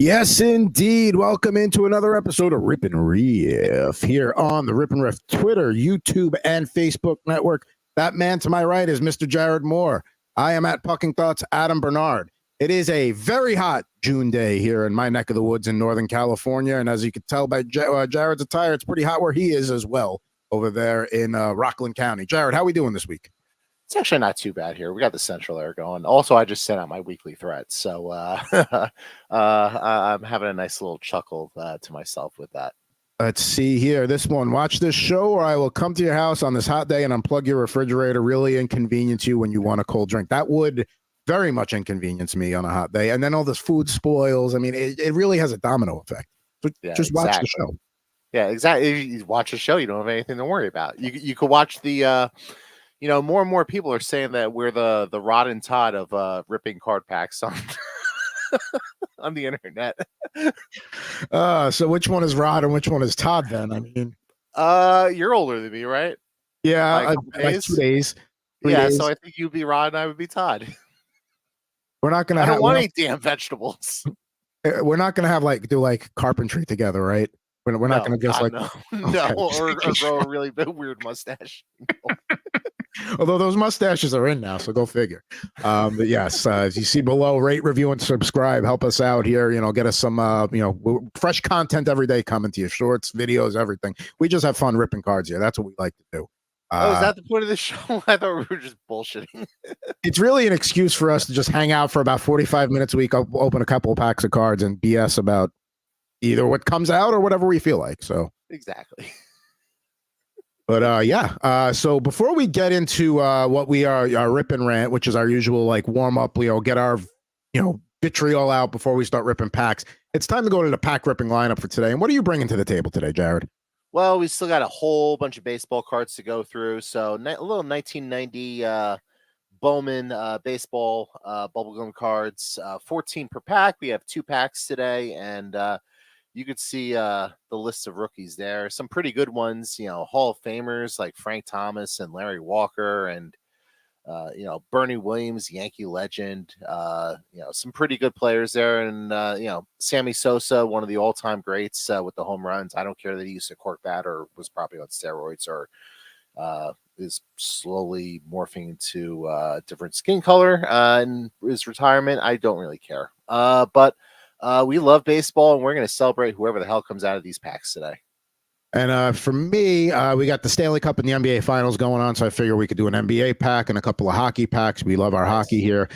Yes, indeed. Welcome into another episode of Rip N Riff here on the Rip N Riff Twitter, YouTube, and Facebook network. That man to my right is Mr. Jared Moore. I am at Pucking Thoughts, Adam Bernard. It is a very hot June day here in my neck of the woods in Northern California. And as you can tell by Jared's attire, it's pretty hot where he is as well over there in Rockland County. Jared, how are we doing this week? It's actually not too bad here. We got the central air going. Also, I just sent out my weekly thread, so I'm having a nice little chuckle to myself with that. Let's see here. This one. Watch this show, or I will come to your house on this hot day and unplug your refrigerator. Really inconvenience you when you want a cold drink. That would very much inconvenience me on a hot day. And then all this food spoils. I mean, it really has a domino effect. So Yeah, just watch the show. Yeah, exactly. If you watch the show, you don't have anything to worry about. You could watch the. More and more people are saying that we're the Rod and Todd of ripping card packs on on the internet. So which one is Rod and which one is Todd then? I mean, you're older than me, right? Yeah, like 2 days. 3 days. So I think you'd be Rod and I would be Todd. We're not gonna. I don't want any damn vegetables. We're not gonna have do carpentry together, right? We're not gonna just no, or grow a really big weird mustache. No. Although those mustaches are in now, so go figure. But yes, as you see below, rate, review, and subscribe. Help us out here. Get us some, fresh content every day coming to you. Shorts, videos, everything. We just have fun ripping cards here. That's what we like to do. Is that the point of the show? I thought we were just bullshitting. It's really an excuse for us to just hang out for about 45 minutes a week, open a couple of packs of cards, and BS about either what comes out or whatever we feel like. So exactly. But so before we get into what we are, our Rip and Rant, which is our usual warm up, get our vitriol out before we start ripping packs. It's time to go to the pack ripping lineup for today. And what are you bringing to the table today, Jared? Well, we still got a whole bunch of baseball cards to go through. So a little 1990 Bowman Baseball bubblegum cards, 14 per pack. We have 2 packs today, and you could see the list of rookies there. Some pretty good ones, Hall of Famers like Frank Thomas and Larry Walker, and Bernie Williams, Yankee legend. Some pretty good players there, and Sammy Sosa, one of the all-time greats with the home runs. I don't care that he used a cork bat or was probably on steroids or is slowly morphing into different skin color in his retirement. I don't really care, but we love baseball, and we're going to celebrate whoever the hell comes out of these packs today. And for me, we got the Stanley Cup and the NBA Finals going on, so I figure we could do an NBA pack and a couple of hockey packs. We love our hockey here.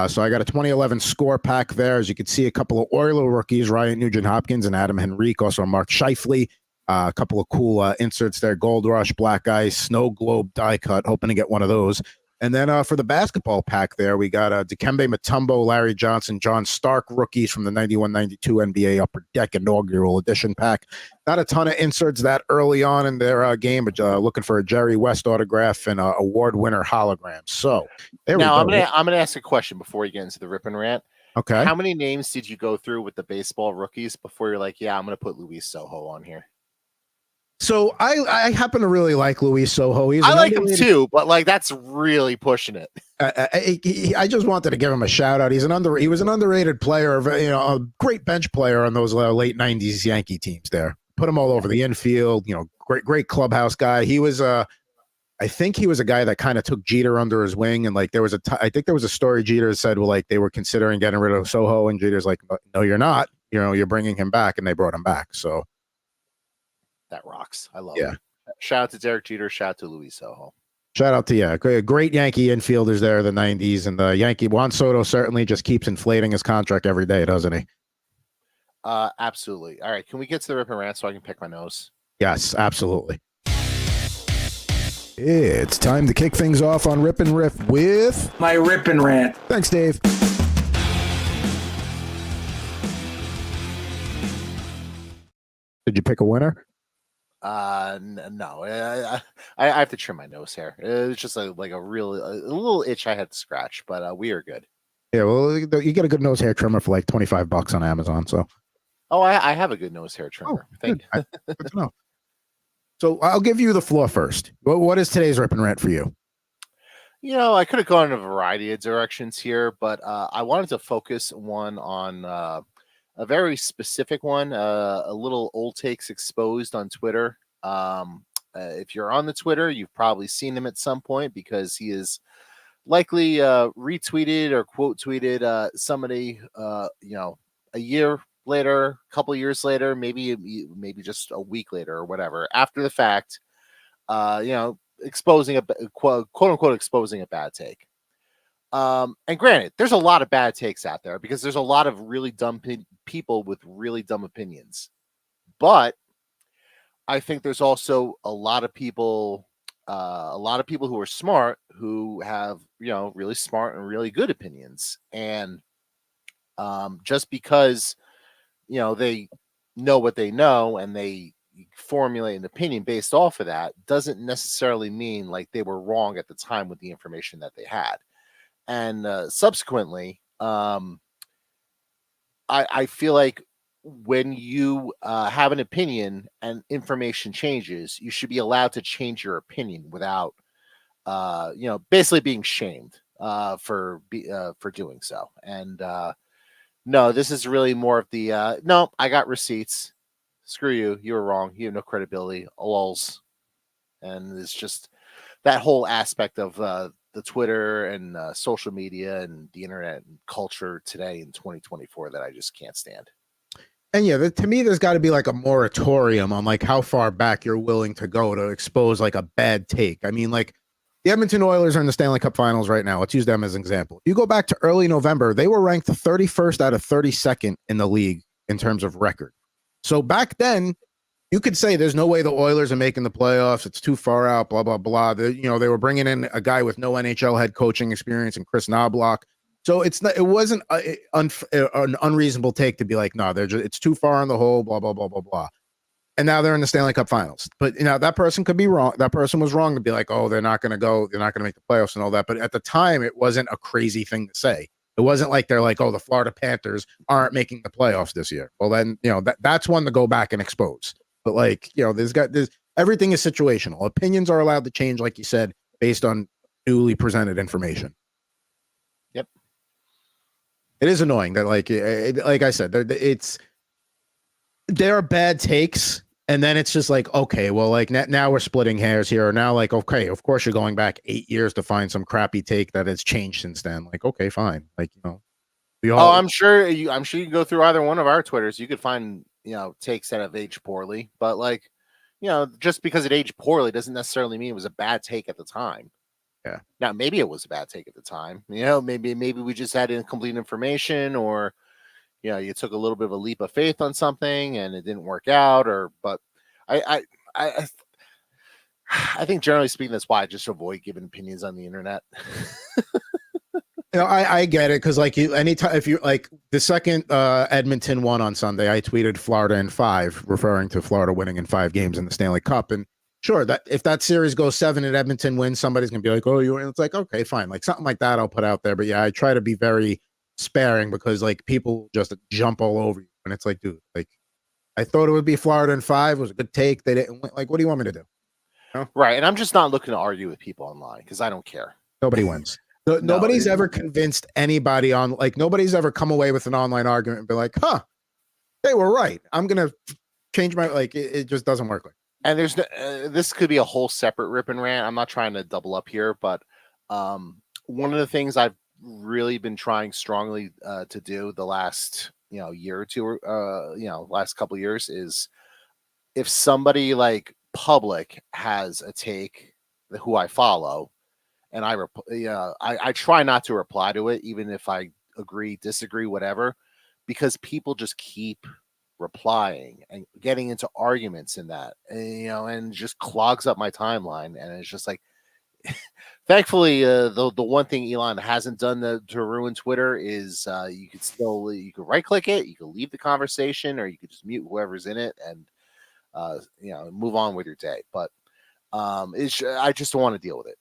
So I got a 2011 score pack there. As you can see, a couple of Oiler rookies, Ryan Nugent-Hopkins and Adam Henrique, also Mark Scheifele. A couple of cool inserts there, Gold Rush, Black Ice, Snow Globe die cut, hoping to get one of those. And then for the basketball pack there, we got Dikembe Mutombo, Larry Johnson, John Stark rookies from the 91-92 NBA Upper Deck inaugural edition pack. Not a ton of inserts that early on in their game, but looking for a Jerry West autograph and award winner hologram. So there now we go. I'm gonna ask a question before you get into the Rip and Rant. Okay. How many names did you go through with the baseball rookies before you're like, yeah, I'm gonna put Luis Soho on here? So I happen to really like Luis Soho. I like him too, but that's really pushing it. I just wanted to give him a shout out. He was an underrated player, a great bench player on those late '90s Yankee teams. There, put him all over the infield. Great clubhouse guy. He was I think he was a guy that kind of took Jeter under his wing, and I think there was a story Jeter said, they were considering getting rid of Soho, and Jeter's like, no, you're not. You're bringing him back, and they brought him back. So. That rocks. I love it. Shout out to Derek Jeter. Shout out to Luis Soho. Shout out to great Yankee infielders there in the 90s. And the Yankee Juan Soto certainly just keeps inflating his contract every day, doesn't he? Absolutely. All right. Can we get to the Rip and Rant so I can pick my nose? Yes, absolutely. It's time to kick things off on Rip and Riff with my Rip and Rant. Thanks, Dave. Did you pick a winner? No, I have to trim my nose hair. It's just a little itch I had to scratch, but we are good. Yeah, well, you get a good nose hair trimmer for like $25 on Amazon. So, I have a good nose hair trimmer. Good to know. So I'll give you the floor first. What is today's Rip and Rant for you? I could have gone in a variety of directions here, but I wanted to focus one on a very specific one, a little old takes exposed on Twitter. If you're on the Twitter, you've probably seen him at some point because he is likely retweeted or quote tweeted somebody, a year later, a couple years later, maybe just a week later or whatever, after the fact, exposing a quote unquote exposing a bad take. And granted, there's a lot of bad takes out there because there's a lot of really dumb people with really dumb opinions. But I think there's also a lot of people who are smart who have, really smart and really good opinions. And just because, they know what they know and they formulate an opinion based off of that doesn't necessarily mean like they were wrong at the time with the information that they had. And subsequently, I feel like when you have an opinion and information changes, you should be allowed to change your opinion without, basically being shamed for doing so. And no, this is really more of the no, I got receipts. Screw you. You were wrong. You have no credibility. Lols. And it's just that whole aspect of the Twitter and social media and the internet and culture today in 2024 that I just can't stand. And yeah, to me, there's got to be like a moratorium on like how far back you're willing to go to expose like a bad take. I mean, like the Edmonton Oilers are in the Stanley Cup Finals right now. Let's use them as an example. You go back to early November, they were ranked 31st out of 32nd in the league in terms of record. So back then, you could say there's no way the Oilers are making the playoffs. It's too far out, blah, blah, blah. They were bringing in a guy with no NHL head coaching experience and Chris Knobloch. So it wasn't an unreasonable take to be like, no, it's too far on the hole, blah, blah, blah, blah, blah. And now they're in the Stanley Cup Finals. But, that person could be wrong. That person was wrong to be like, oh, they're not going to go. They're not going to make the playoffs and all that. But at the time, it wasn't a crazy thing to say. It wasn't like they're like, oh, the Florida Panthers aren't making the playoffs this year. Well, then, that's one to go back and expose. But like, there's everything is situational. Opinions are allowed to change, like you said, based on newly presented information. Yep. It is annoying that, like I said, there are bad takes, and then it's just like, okay, well, like now we're splitting hairs here. Or now, like, okay, of course you're going back 8 years to find some crappy take that has changed since then. Like, okay, fine. Like, I'm sure you can go through either one of our Twitters. You could find, takes that have aged poorly, but like, just because it aged poorly doesn't necessarily mean it was a bad take at the time. Yeah. Now, maybe it was a bad take at the time. Maybe we just had incomplete information, or you took a little bit of a leap of faith on something and it didn't work out. But I think generally speaking, that's why I just avoid giving opinions on the internet. I get it because like anytime if you like the second Edmonton won on Sunday, I tweeted Florida in 5, referring to Florida winning in 5 games in the Stanley Cup. And sure, that if that series goes 7 and Edmonton wins, somebody's gonna be like, oh, you. And it's like, okay, fine, like something like that I'll put out there. But yeah, I try to be very sparing because like people just jump all over you, and it's like, dude, like I thought it would be Florida in 5. It was a good take. They didn't. Like, what do you want me to do? Right, and I'm just not looking to argue with people online because I don't care. Nobody wins. Nobody's ever convinced anybody on, like, nobody's ever come away with an online argument and be like, huh, they were right. I'm going to change my, like, it just doesn't work. And there's this could be a whole separate Rip and Rant. I'm not trying to double up here, but one of the things I've really been trying strongly to do the last, year or two, last couple of years is if somebody like public has a take who I follow, and I try not to reply to it, even if I agree, disagree, whatever, because people just keep replying and getting into arguments in that, and just clogs up my timeline. And it's just like, thankfully, the one thing Elon hasn't done to ruin Twitter is you could right click it, you could leave the conversation, or you could just mute whoever's in it and move on with your day. But I just don't want to deal with it.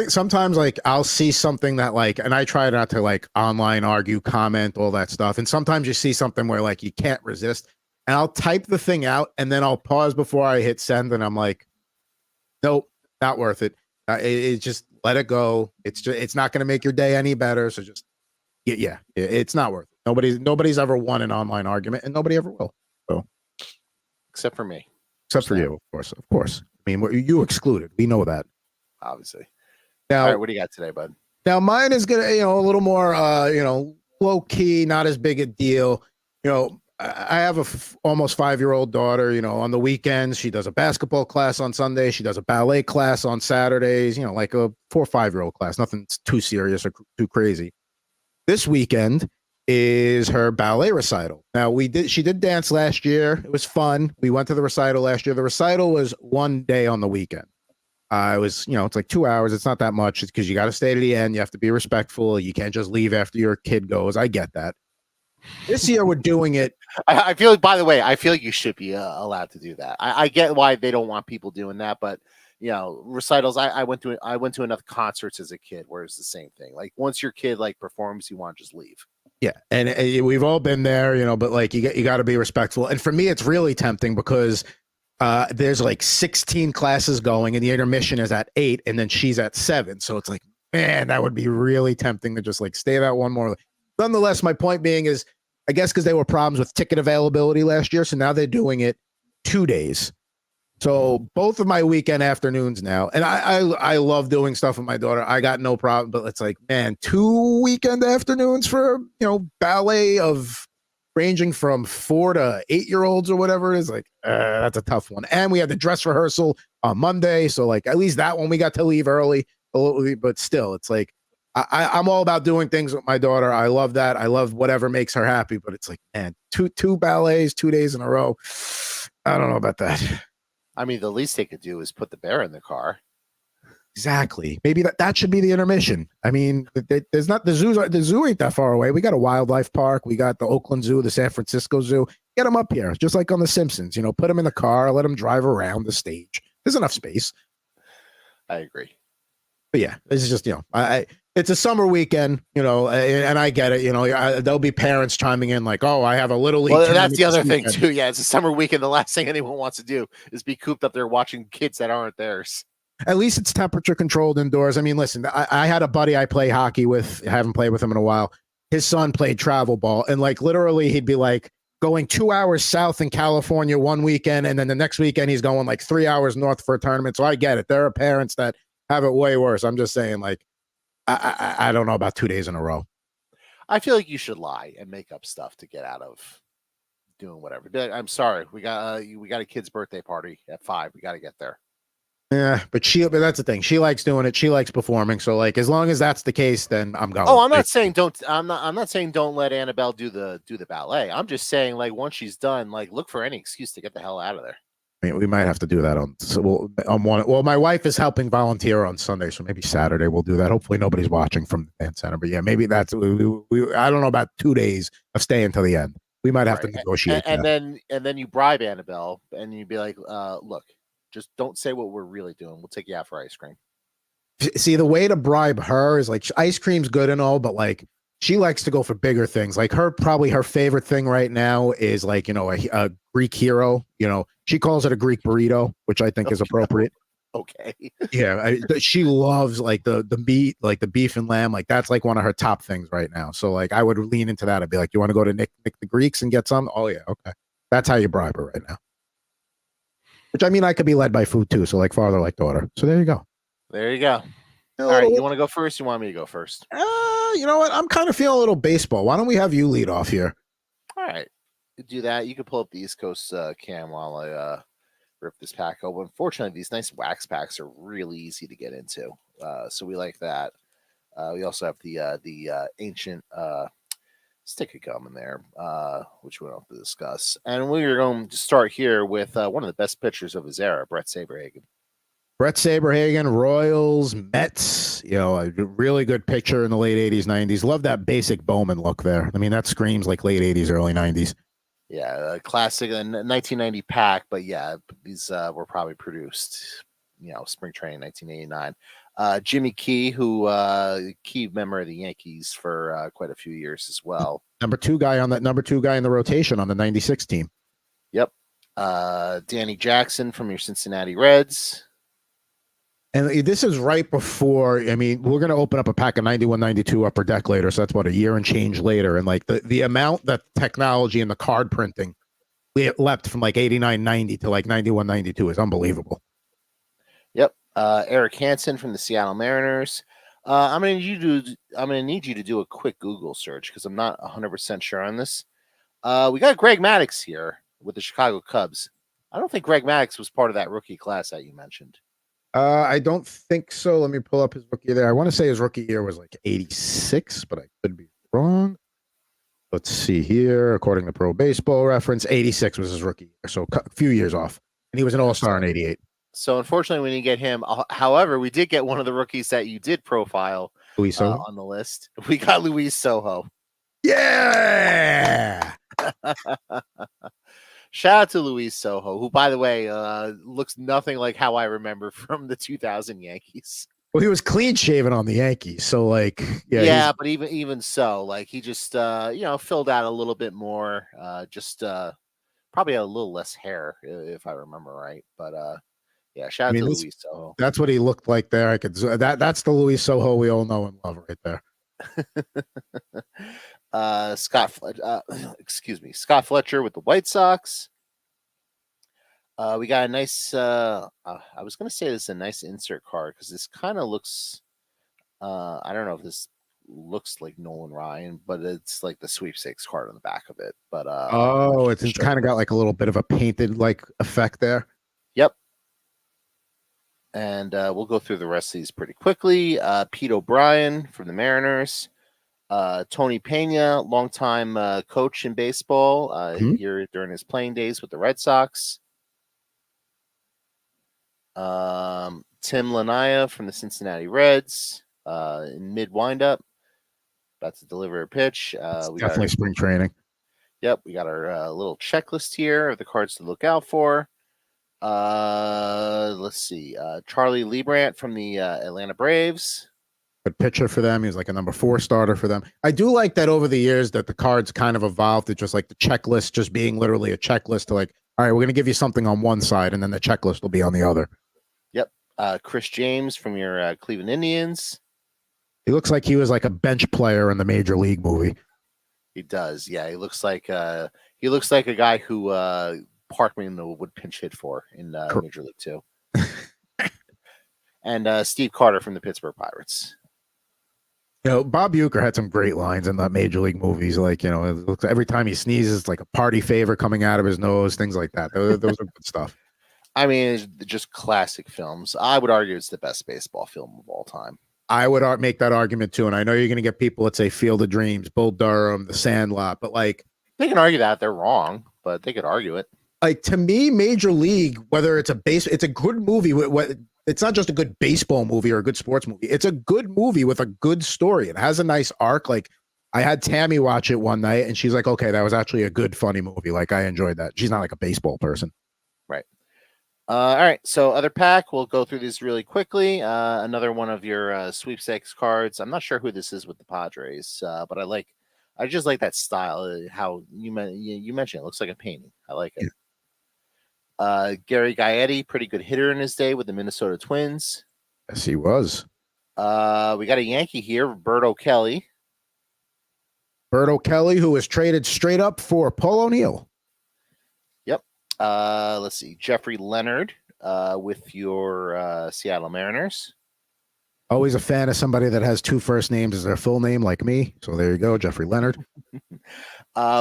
Sometimes like I'll see something that like, and I try not to like online argue, comment, all that stuff. And sometimes you see something where like you can't resist, and I'll type the thing out and then I'll pause before I hit send, and I'm like, nope, not worth it. It just let it go. It's not going to make your day any better. So just it's not worth it. Nobody's ever won an online argument, and nobody ever will. So, except for me. Except for you, of course. I mean, you excluded. We know that. Obviously. Now, all right, what do you got today, bud? Now, mine is gonna, a little more, low key, not as big a deal. I have a almost 5-year-old daughter. On the weekends, she does a basketball class on Sunday. She does a ballet class on Saturdays. Like a 4 or 5-year-old class. Nothing too serious or too crazy. This weekend is her ballet recital. Now she did dance last year. It was fun. We went to the recital last year. The recital was one day on the weekend. It was, it's like 2 hours. It's not that much. It's because you got to stay to the end. You have to be respectful. You can't just leave after your kid goes. I get that. This year we're doing it. I feel like, by the way, I feel like you should be allowed to do that. I get why they don't want people doing that, but recitals. I went to enough concerts as a kid where it's the same thing. Like once your kid performs, you want to just leave. Yeah, and we've all been there, but you got to be respectful. And for me, it's really tempting because there's 16 classes going, and the intermission is at 8, and then she's at 7. So it's like, man, that would be really tempting to just stay that one more. Nonetheless, my point being is, I guess because there were problems with ticket availability last year, so now they're doing it 2 days. So both of my weekend afternoons now, and I love doing stuff with my daughter. I got no problem, but it's like, man, 2 weekend afternoons for ballet of ranging from 4 to 8-year-olds or whatever it is. That's a tough one. And we had the dress rehearsal on Monday, so at least that one we got to leave early. But still, it's like I'm all about doing things with my daughter. I love that. I love whatever makes her happy. But it's like, man, two ballets 2 days in a row. I don't know about that. I mean, the least they could do is put the bear in the car. Exactly. Maybe that should be the intermission. I mean, there's not the zoo ain't that far away. We got a wildlife park. We got the Oakland Zoo, the San Francisco Zoo. Get them up here, just like on The Simpsons. Put them in the car, let them drive around the stage. There's enough space. I agree. But yeah, this is just it's a summer weekend, and I get it. There'll be parents chiming in oh, I have a little league. Well, that's the other thing too. Yeah, it's a summer weekend. The last thing anyone wants to do is be cooped up there watching kids that aren't theirs. At least it's temperature controlled indoors. I mean, listen, I had a buddy I play hockey with. I haven't played with him in a while. His son played travel ball, and literally he'd be going 2 hours south in California one weekend, and then the next weekend he's going 3 hours north for a tournament. So I get it. There are parents that have it way worse. I'm just saying, I don't know about 2 days in a row. I feel like you should lie and make up stuff to get out of doing whatever. I'm sorry, we got a kid's birthday party at 5. We got to get there. Yeah, but that's the thing. She likes doing it. She likes performing. So as long as that's the case, then I'm going. Oh, I'm not saying don't. I'm not saying don't let Annabelle do the ballet. I'm just saying once she's done, look for any excuse to get the hell out of there. I mean, we might have to do that on one. Well, my wife is helping volunteer on Sunday, so maybe Saturday we'll do that. Hopefully nobody's watching from the dance center. But yeah, maybe that's I don't know about 2 days of staying till the end. We might have to negotiate. And then you bribe Annabelle, and you'd be like, look, just don't say what we're really doing. We'll take you out for ice cream. See, the way to bribe her is ice cream's good and all, but she likes to go for bigger things. Probably her favorite thing right now is a Greek hero. She calls it a Greek burrito, which I think is appropriate. Okay. Yeah, she loves the meat, the beef and lamb. That's one of her top things right now. So I would lean into that. I'd be like, you want to go to Nick the Greeks and get some? Oh yeah, okay. That's how you bribe her right now. Which I mean, I could be led by food too. So father, like daughter. So there you go. There you go. All right, you want to go first? You want me to go first? You know what? I'm kind of feeling a little baseball. Why don't we have you lead off here? All right, do that. You can pull up the East Coast cam while I rip this pack open. Unfortunately, these nice wax packs are really easy to get into, so we like that. We also have the ancient stick of gum in there, which we don't have to discuss. And we're going to start here with one of the best pitchers of his era, Brett Saberhagen. Brett Saberhagen, Royals, Mets, a really good pitcher in the late 80s, 90s. Love that basic Bowman look there. I mean, that screams late 80s, early 90s. Yeah, a classic 1990 pack, but yeah, these were probably produced, spring training 1989. Jimmy Key, who key member of the Yankees for quite a few years as well. Number two guy in the rotation on the 96 team. Yep. Danny Jackson from your Cincinnati Reds. And this is right before, I mean, we're going to open up a pack of 91, 92 Upper Deck later. So that's what, a year and change later. And like the amount that technology and the card printing leapt from like 89, 90 to like 91, 92 is unbelievable. Yep. Eric Hansen from the Seattle Mariners. I'm gonna need you to do a quick Google search because I'm not 100% sure on this. We got Greg Maddux here with the Chicago Cubs. I don't think Greg Maddux was part of that rookie class that you mentioned. I don't think so. Let me pull up his rookie there. I want to say his rookie year was like 86, but I could be wrong. Let's see here. According to Pro Baseball Reference, 86 was his rookie year. So a few years off. And he was an all-star in 88. So unfortunately, we didn't get him. However, we did get one of the rookies that you did profile on the list. We got Luis Soho. Yeah. Shout out to Luis Soho, who, by the way, looks nothing like how I remember from the 2000 Yankees. Well, he was clean shaven on the Yankees, so like, yeah. But even so, like he just filled out a little bit more, probably a little less hair, if I remember right. But yeah, shout out to Luis Soho. That's what he looked like there. That's the Luis Soho we all know and love right there. Scott Fletcher with the White Sox. We got a nice I was gonna say this is a nice insert card because this kind of looks I don't know if this looks like Nolan Ryan, but it's like the sweepstakes card on the back of it. But it's kind of got like a little bit of a painted like effect there. Yep. And we'll go through the rest of these pretty quickly. Pete O'Brien from the Mariners. Tony Pena, longtime coach in baseball here during his playing days with the Red Sox. Tim Lanaya from the Cincinnati Reds in mid windup, about to deliver a pitch. We definitely got spring training. Yep, we got our little checklist here of the cards to look out for. Let's see. Charlie Leibrandt from the Atlanta Braves. Good pitcher for them. He was like a number 4 starter for them. I do like that over the years that the cards kind of evolved to just like the checklist just being literally a checklist to like, all right, we're going to give you something on one side and then the checklist will be on the other. Yep. Chris James from your Cleveland Indians. He looks like he was like a bench player in the Major League movie. He does. Yeah. He looks like a guy who Parkman would pinch hit for in Major League 2. And Steve Carter from the Pittsburgh Pirates. You know, Bob Uecker had some great lines in the Major League movies. Like, you know, it looks every time he sneezes, like a party favor coming out of his nose, things like that. Those are good stuff. I mean, it's just classic films. I would argue it's the best baseball film of all time. I would make that argument too. And I know you're going to get people that say Field of Dreams, Bull Durham, The Sandlot, but like they can argue that they're wrong, but they could argue it. Like to me, Major League, whether it's it's a good movie. It's not just a good baseball movie or a good sports movie. It's a good movie with a good story. It has a nice arc. Like I had Tammy watch it one night and she's like, okay, that was actually a good, funny movie. Like I enjoyed that. She's not like a baseball person. Right. All right. So other pack, we'll go through these really quickly. Another one of your sweepstakes cards. I'm not sure who this is with the Padres, but I just like that style. How you mentioned it looks like a painting. I like it. Gary Gaetti, pretty good hitter in his day with the Minnesota Twins. Yes, he was. We got a Yankee here, Bert O'Kelly. Bert O'Kelly, who was traded straight up for Paul O'Neill. Yep. Let's see. Jeffrey Leonard with your Seattle Mariners. Always a fan of somebody that has 2 first names as their full name, like me. So there you go, Jeffrey Leonard.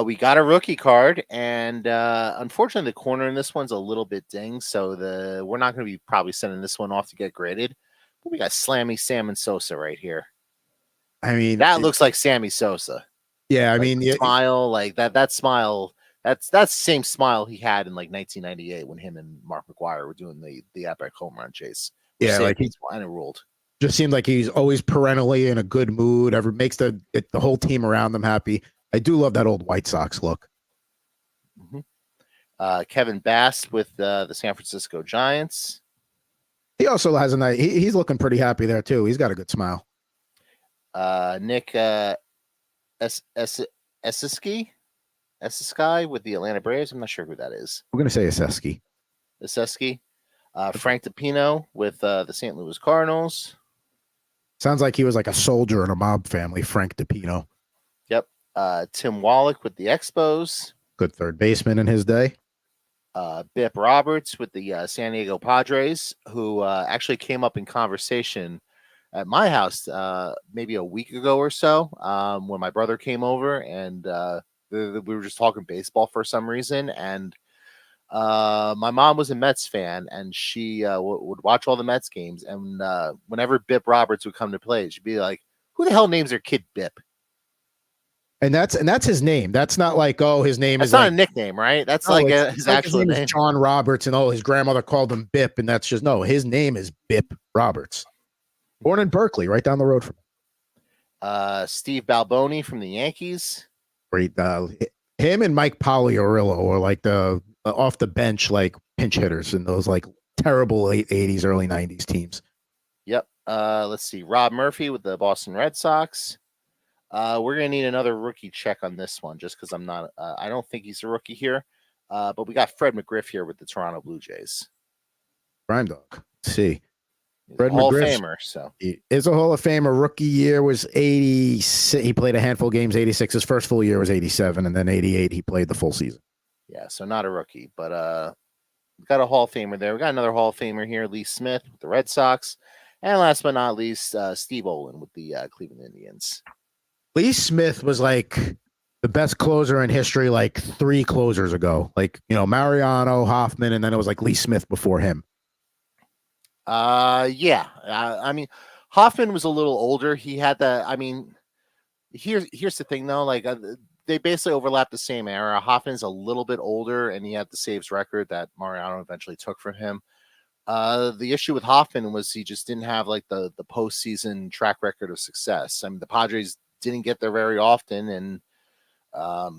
We got a rookie card, and unfortunately, the corner in this one's a little bit dinged, so we're not going to be probably sending this one off to get graded. But we got Slammy Salmon Sosa right here. I mean, that looks like Sammy Sosa. Yeah, I like mean, smile like that smile. That's the same smile he had in like 1998 when him and Mark McGwire were doing the epic home run chase. Yeah, like he's and it ruled. Just seemed like he's always perennially in a good mood. Makes the whole team around them happy. I do love that old White Sox look. Mm-hmm. Kevin Bass with the San Francisco Giants. He also has a nice. He's looking pretty happy there too. He's got a good smile. Nick Eseski with the Atlanta Braves. I'm not sure who that is. We're gonna say Eseski. Eseski. Frank DiPino with the St. Louis Cardinals. Sounds like he was like a soldier in a mob family, Frank DiPino. Yep. Tim Wallach with the Expos. Good third baseman in his day. Bip Roberts with the San Diego Padres, who actually came up in conversation at my house maybe a week ago or so when my brother came over, and we were just talking baseball for some reason. And my mom was a Mets fan, and she would watch all the Mets games. And whenever Bip Roberts would come to play, she'd be like, "Who the hell names their kid Bip?" And that's his name. That's not like, oh, his name That's is not like a nickname, right? That's no, like it's his like actual his name name. is John Roberts, and oh, his grandmother called him Bip, and that's just no. His name is Bip Roberts. Born in Berkeley, right down the road from Steve Balboni from the Yankees. great. Him and Mike Poliorillo are like the off the bench like pinch hitters in those like terrible late '80s, early '90s teams. Yep. Let's see. Rob Murphy with the Boston Red Sox. We're gonna need another rookie check on this one, just because I'm not. I don't think he's a rookie here. But we got Fred McGriff here with the Toronto Blue Jays. Prime dog. Let's see. He's Fred a Hall of McGriff Famer. So he is a Hall of Famer. Rookie year was 86. He played a handful of games. 86. His first full year was 87, and then 88 he played the full season. yeah, so not a rookie, but we got a Hall of Famer there. We got another Hall of Famer here, Lee Smith with the Red Sox, and last but not least, Steve Olin with the Cleveland Indians. Lee Smith was like the best closer in history, like 3 closers ago. Like, Mariano, Hoffman, and then it was like Lee Smith before him. Yeah. I mean, Hoffman was a little older. He had the. I mean, here's the thing though. Like they basically overlap the same era. Hoffman's a little bit older, and he had the saves record that Mariano eventually took from him. The issue with Hoffman was he just didn't have like the postseason track record of success. I mean, the Padres didn't get there very often, and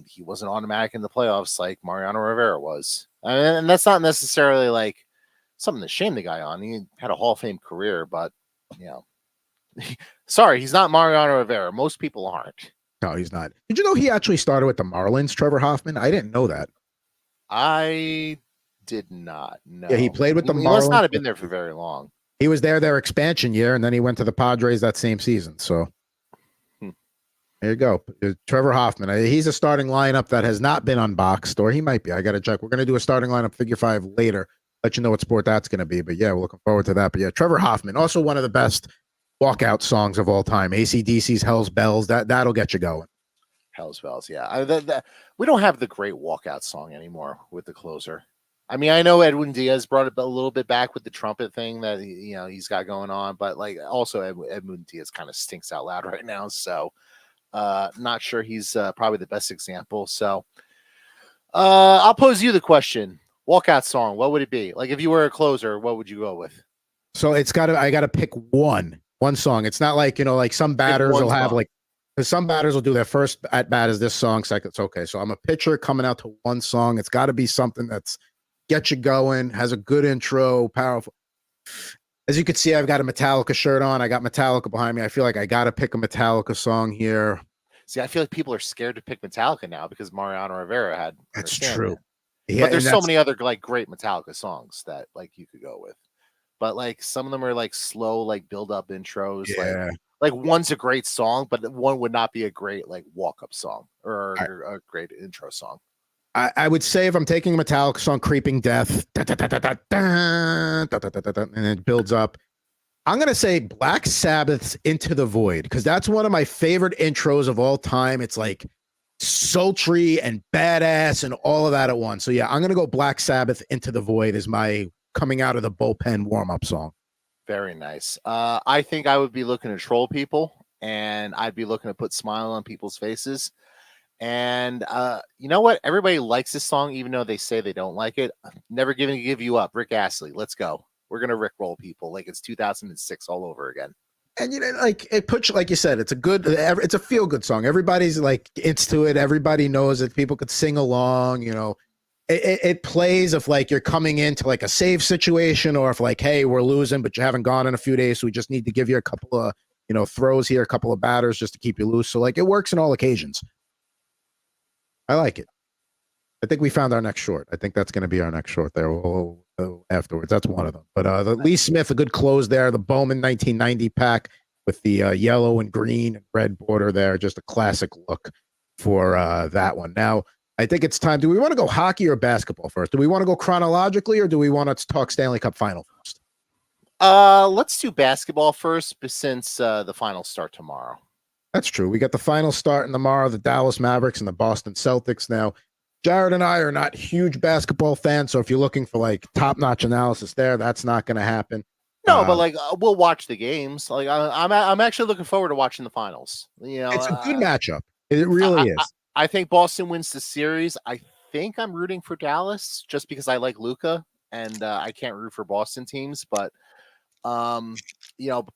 he wasn't automatic in the playoffs like Mariano Rivera was. And that's not necessarily like something to shame the guy on. He had a Hall of Fame career, but sorry, he's not Mariano Rivera. Most people aren't. No, he's not. Did you know he actually started with the Marlins, Trevor Hoffman? I didn't know that. I did not know. Yeah, he played with the He Marlins. must not have been there for very long. He was their expansion year, and then he went to the Padres that same season. So there you go. Trevor Hoffman. He's a starting lineup that has not been unboxed, or he might be. I got to check. We're going to do a starting lineup figure 5 later. Let you know what sport that's going to be. But yeah, we're looking forward to that. But yeah, Trevor Hoffman, also one of the best walkout songs of all time. AC/DC's Hell's Bells. That'll get you going. Hell's Bells, yeah. We don't have the great walkout song anymore with the closer. I mean, I know Edwin Diaz brought it a little bit back with the trumpet thing that he's got going on, but like also Edwin Diaz kind of stinks out loud right now. So not sure he's probably the best example. So I'll pose you the question. Walkout song, what would it be? Like if you were a closer, what would you go with? So I got to pick one song. It's not like, like some batters will have like, because some batters will do their first at bat is this song. Second, it's okay. So I'm a pitcher coming out to one song. It's got to be something that's get you going, has a good intro, powerful. As you can see, I've got a Metallica shirt on. I got Metallica behind me. I feel like I got to pick a Metallica song here. See, I feel like people are scared to pick Metallica now because Mariano Rivera had. That's true. Yeah, but there's so many other like great Metallica songs that like you could go with. But like some of them are like slow, like build up intros. Yeah. Like one's a great song, but one would not be a great like walk up song or a great intro song. I would say if I'm taking a Metallica song, Creeping Death, and it builds up. I'm going to say Black Sabbath's Into the Void, because that's one of my favorite intros of all time. It's like sultry and badass and all of that at once. So yeah, I'm going to go Black Sabbath Into the Void as my coming out of the bullpen warm-up song. Very nice. I think I would be looking to troll people, and I'd be looking to put smile on people's faces. And you know what? Everybody likes this song, even though they say they don't like it. Never gonna give you up. Rick Astley. Let's go. We're gonna rickroll people like it's 2006 all over again. And like it puts, like you said, it's a feel good song. Everybody's like into it. Everybody knows it. People could sing along. It plays if like you're coming into like a save situation, or if like, hey, we're losing, but you haven't gone in a few days, so we just need to give you a couple of throws here, a couple of batters just to keep you loose. So like it works in all occasions. I like it. I think we found our next short. I think that's going to be our next short there. We'll afterwards. That's one of them. But the Lee Smith, a good close there. The Bowman 1990 pack with the yellow and green and red border there. Just a classic look for that one. Now, I think it's time. Do we want to go hockey or basketball first? Do we want to go chronologically, or do we want to talk Stanley Cup Final first? Let's do basketball first, since the finals start tomorrow. That's true. We got the finals starting tomorrow, the Dallas Mavericks and the Boston Celtics. Now, Jared and I are not huge basketball fans, so if you're looking for like top-notch analysis there, that's not going to happen. No, but like we'll watch the games. Like I'm actually looking forward to watching the finals. You know, it's a good matchup. It really is. I think Boston wins the series. I think I'm rooting for Dallas just because I like Luka, and I can't root for Boston teams. But you know,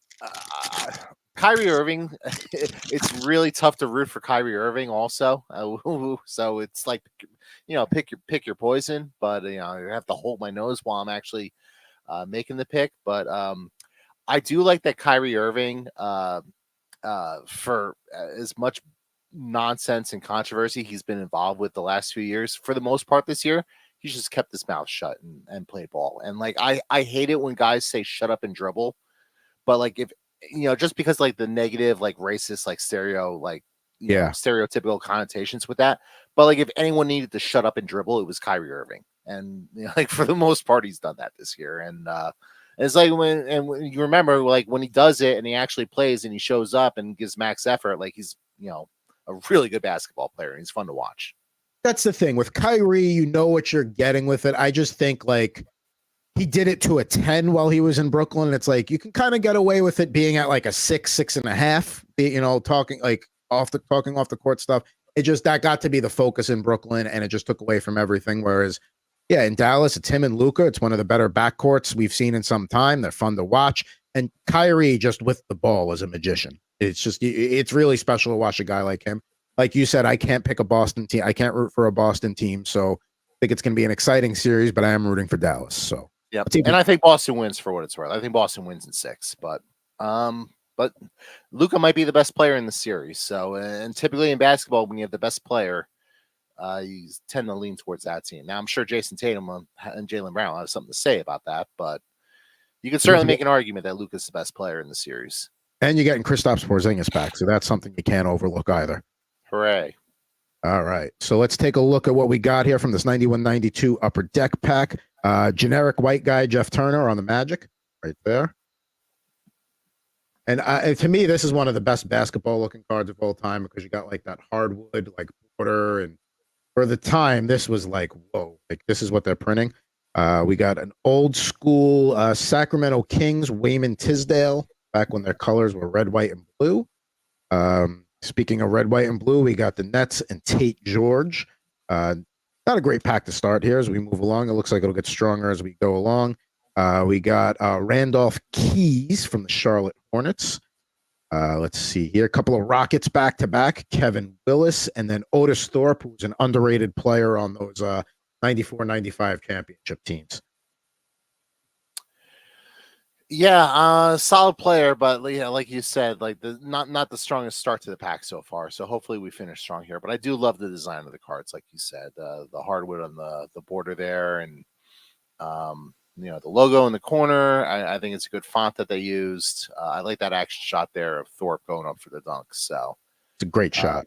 Kyrie Irving, it's really tough to root for Kyrie Irving also. So it's like, you know, pick your poison, but you know, I have to hold my nose while I'm actually making the pick. But I do like that Kyrie Irving, for as much nonsense and controversy he's been involved with the last few years, for the most part this year, he's just kept his mouth shut and played ball. And like, I hate it when guys say shut up and dribble, but like, if you know, just because like the negative, like racist, like stereotypical connotations with that. But like, if anyone needed to shut up and dribble, it was Kyrie Irving. And you know, like for the most part, he's done that this year. And it's like when you remember, like when he does it and he actually plays and he shows up and gives max effort, like he's, you know, a really good basketball player and he's fun to watch. That's the thing with Kyrie, you know what you're getting with it. I just think like he did it to a 10 while he was in Brooklyn. And it's like, you can kind of get away with it being at like a 6.5, you know, talking off the court stuff. It just, that got to be the focus in Brooklyn and it just took away from everything. Whereas, yeah, in Dallas, it's him and Luka. It's one of the better backcourts we've seen in some time. They're fun to watch. And Kyrie just with the ball is a magician. It's just, it's really special to watch a guy like him. Like you said, I can't pick a Boston team. I can't root for a Boston team. So I think it's going to be an exciting series, but I am rooting for Dallas. So yeah, and I think Boston wins for what it's worth. I think Boston wins in 6, but Luka might be the best player in the series. So, and typically in basketball, when you have the best player, you tend to lean towards that team. Now, I'm sure Jason Tatum and Jaylen Brown have something to say about that, but you can certainly make an argument that Luka's the best player in the series. And you're getting Kristaps Porzingis back, so that's something you can't overlook either. Hooray. All right, so let's take a look at what we got here from this 91-92 Upper Deck pack. Generic white guy Jeff Turner on the Magic, right there. And to me, this is one of the best basketball-looking cards of all time because you got like that hardwood, like border, and for the time, this was like, whoa, like this is what they're printing. We got an old school Sacramento Kings, Wayman Tisdale, back when their colors were red, white, and blue. Speaking of red, white, and blue, we got the Nets and Tate George. Not a great pack to start here as we move along. It looks like it'll get stronger as we go along. We got Randolph Keys from the Charlotte Hornets. Let's see here. A couple of Rockets back-to-back. Kevin Willis and then Otis Thorpe, who's an underrated player on those 94-95 championship teams. Yeah, solid player, but yeah, like you said, like not the strongest start to the pack so far. So hopefully we finish strong here. But I do love the design of the cards, like you said, the hardwood on the border there, and you know, the logo in the corner. I think it's a good font that they used. I like that action shot there of Thorpe going up for the dunk. So it's a great shot.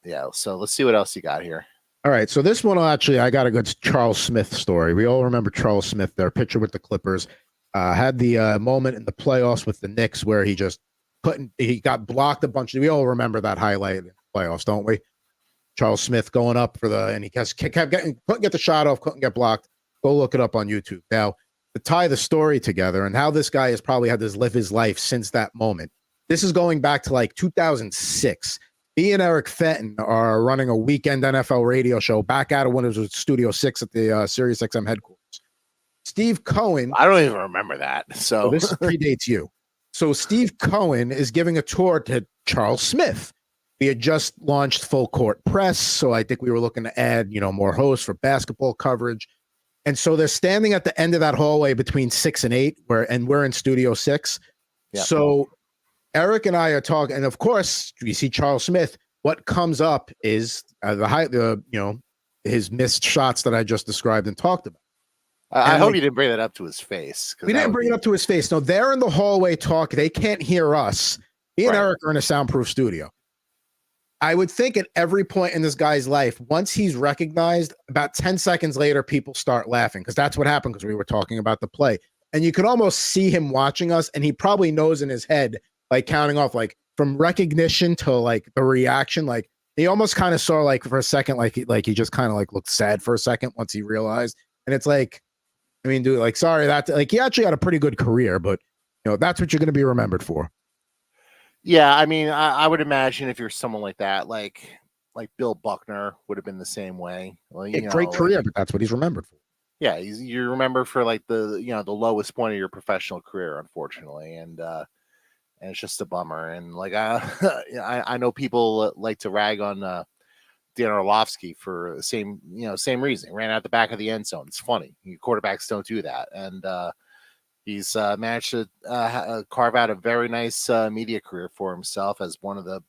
Yeah. So let's see what else you got here. All right. So this one, actually, I got a good Charles Smith story. We all remember Charles Smith, their pitcher with the Clippers. Had the moment in the playoffs with the Knicks where he just he got blocked a bunch. We all remember that highlight in the playoffs, don't we? Charles Smith going up and he couldn't get the shot off, couldn't get blocked. Go look it up on YouTube. Now, to tie the story together and how this guy has probably had to live his life since that moment. This is going back to like 2006. Me and Eric Fenton are running a weekend NFL radio show back out of when it was Studio 6 at the Sirius XM headquarters. Steve Cohen. I don't even remember that. So this predates you. So Steve Cohen is giving a tour to Charles Smith. We had just launched Full Court Press, so I think we were looking to add, more hosts for basketball coverage. And so they're standing at the end of that hallway between 6 and 8, and we're in Studio 6. Yep. So Eric and I are talking, and of course, we see Charles Smith. What comes up is the his missed shots that I just described and talked about. I hope you didn't bring that up to his face. We didn't bring it up to his face. No, they're in the hallway talk. They can't hear us. Me and Eric are in a soundproof studio. I would think at every point in this guy's life, once he's recognized, about 10 seconds later, people start laughing because that's what happened because we were talking about the play. And you could almost see him watching us, and he probably knows in his head, like counting off, like from recognition to like the reaction. Like he almost kind of saw like for a second, like he just kind of like looked sad for a second once he realized. And it's like, I mean, dude, like, sorry, that like he actually had a pretty good career, but that's what you're going to be remembered for. Yeah, I mean, I would imagine if you're someone like that, like Bill Buckner would have been the same way. Well, great career, but that's what he's remembered for. Yeah, you remember for like the the lowest point of your professional career, unfortunately, and it's just a bummer. And like I know people like to rag on Dan Orlovsky for the same reason. Ran out the back of the end zone. It's funny. Quarterbacks don't do that, and he's managed to carve out a very nice media career for himself as one of the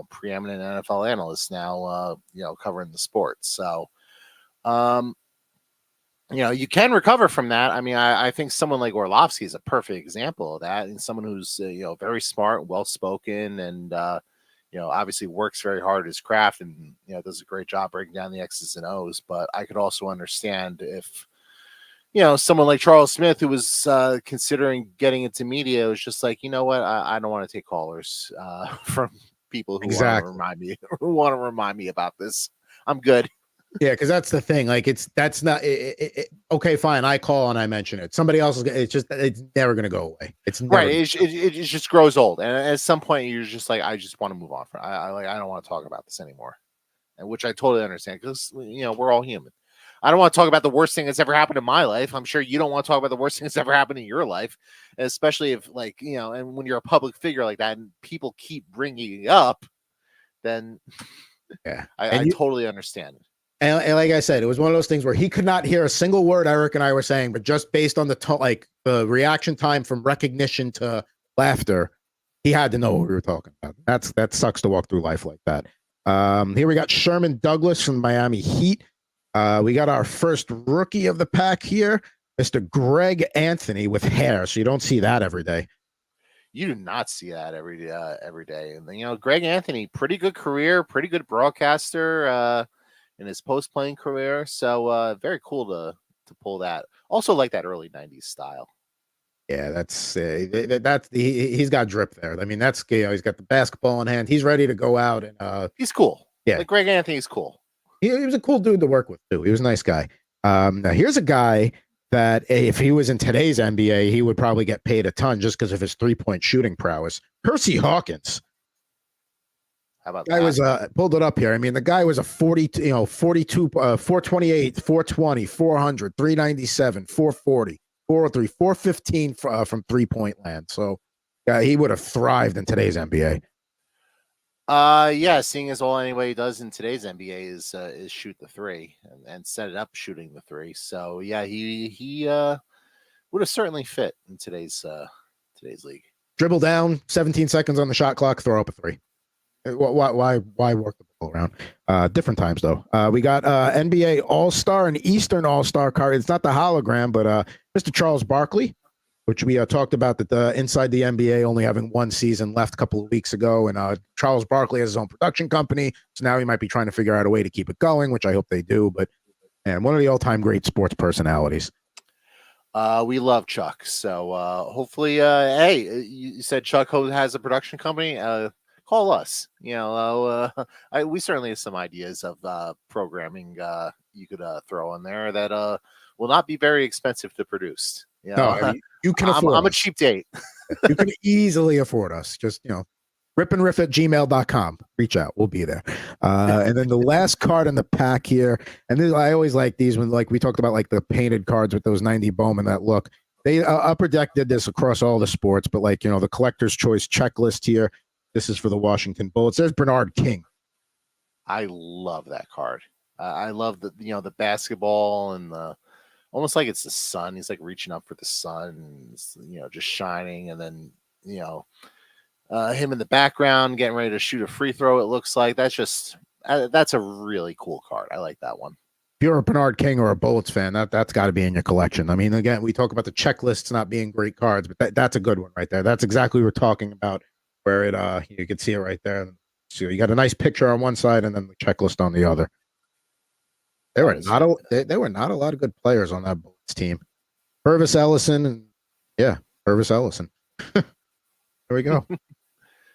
preeminent NFL analysts now. Covering the sport. So, you can recover from that. I mean, I think someone like Orlovsky is a perfect example of that, and someone who's very smart, well spoken, and obviously works very hard at his craft, and does a great job breaking down the X's and O's. But I could also understand if someone like Charles Smith, who was considering getting into media, was just like, you know what, I don't want to take callers from people who want to remind me about this. I'm good. Yeah, because that's the thing. Like, that's not okay. Fine, I call and I mention it. Somebody else is. It's never going to go away. It's never right. It just grows old, and at some point, you're just like, I just want to move on. I don't want to talk about this anymore, and which I totally understand because we're all human. I don't want to talk about the worst thing that's ever happened in my life. I'm sure you don't want to talk about the worst thing that's ever happened in your life, especially if and when you're a public figure like that, and people keep bringing it up, then yeah, I totally understand it. And like I said, it was one of those things where he could not hear a single word Eric and I were saying, but just based on the the reaction time from recognition to laughter, he had to know what we were talking about. That sucks to walk through life like that. Here we got Sherman Douglas from Miami Heat. We got our first rookie of the pack here, Mr. Greg Anthony with hair. So you don't see that every day. You do not see that every day. And Greg Anthony, pretty good career, pretty good broadcaster. In his post-playing career, so very cool to pull that. Also like that early 90s style. Yeah, that's he's got drip there. I mean, that's he's got the basketball in hand. He's ready to go out and he's cool. Yeah, like Greg Anthony's cool. He was a cool dude to work with too. He was a nice guy. Now here's a guy that if he was in today's NBA, he would probably get paid a ton just because of his 3-point shooting prowess. Percy Hawkins. How about that? I was pulled it up here. I mean, the guy was a 42, 428, 420, 400, 397, 440, 403, 415 from 3-point land. So he would have thrived in today's NBA. Yeah, seeing as all anybody does in today's NBA is shoot the three and set it up shooting the three. So yeah, he would have certainly fit in today's league. Dribble down, 17 seconds on the shot clock, throw up a three. Why work the ball around? Different times though. We got NBA All-Star and Eastern All-Star card. It's not the hologram, but Mr. Charles Barkley, which we talked about that inside the NBA only having one season left a couple of weeks ago, and Charles Barkley has his own production company, so now he might be trying to figure out a way to keep it going, which I hope they do. But and one of the all-time great sports personalities. We love Chuck, so hopefully, hey, you said Chuck has a production company. Call us. We certainly have some ideas of programming you could throw in there that will not be very expensive to produce. No, you can afford. I'm a cheap date. You can easily afford us. Just RipNRiff@gmail.com. Reach out. We'll be there. And then the last card in the pack here, and I always like these when we talked about the painted cards with those 90 Bowman that look. They Upper Deck did this across all the sports, but the collector's choice checklist here. This is for the Washington Bullets. There's Bernard King. I love that card. I love the basketball and the almost like it's the sun. He's reaching up for the sun, and, just shining, and then him in the background getting ready to shoot a free throw. It looks like that's a really cool card. I like that one. you're a Bernard King or a Bullets fan, that's got to be in your collection. I mean, again, we talk about the checklists not being great cards, but that's a good one right there. That's exactly what we're talking about, where it you can see it right there. So you got a nice picture on one side and then the checklist on the other. There were not a lot of good players on that Bullets team. Purvis Ellison and Purvis Ellison. There we go. All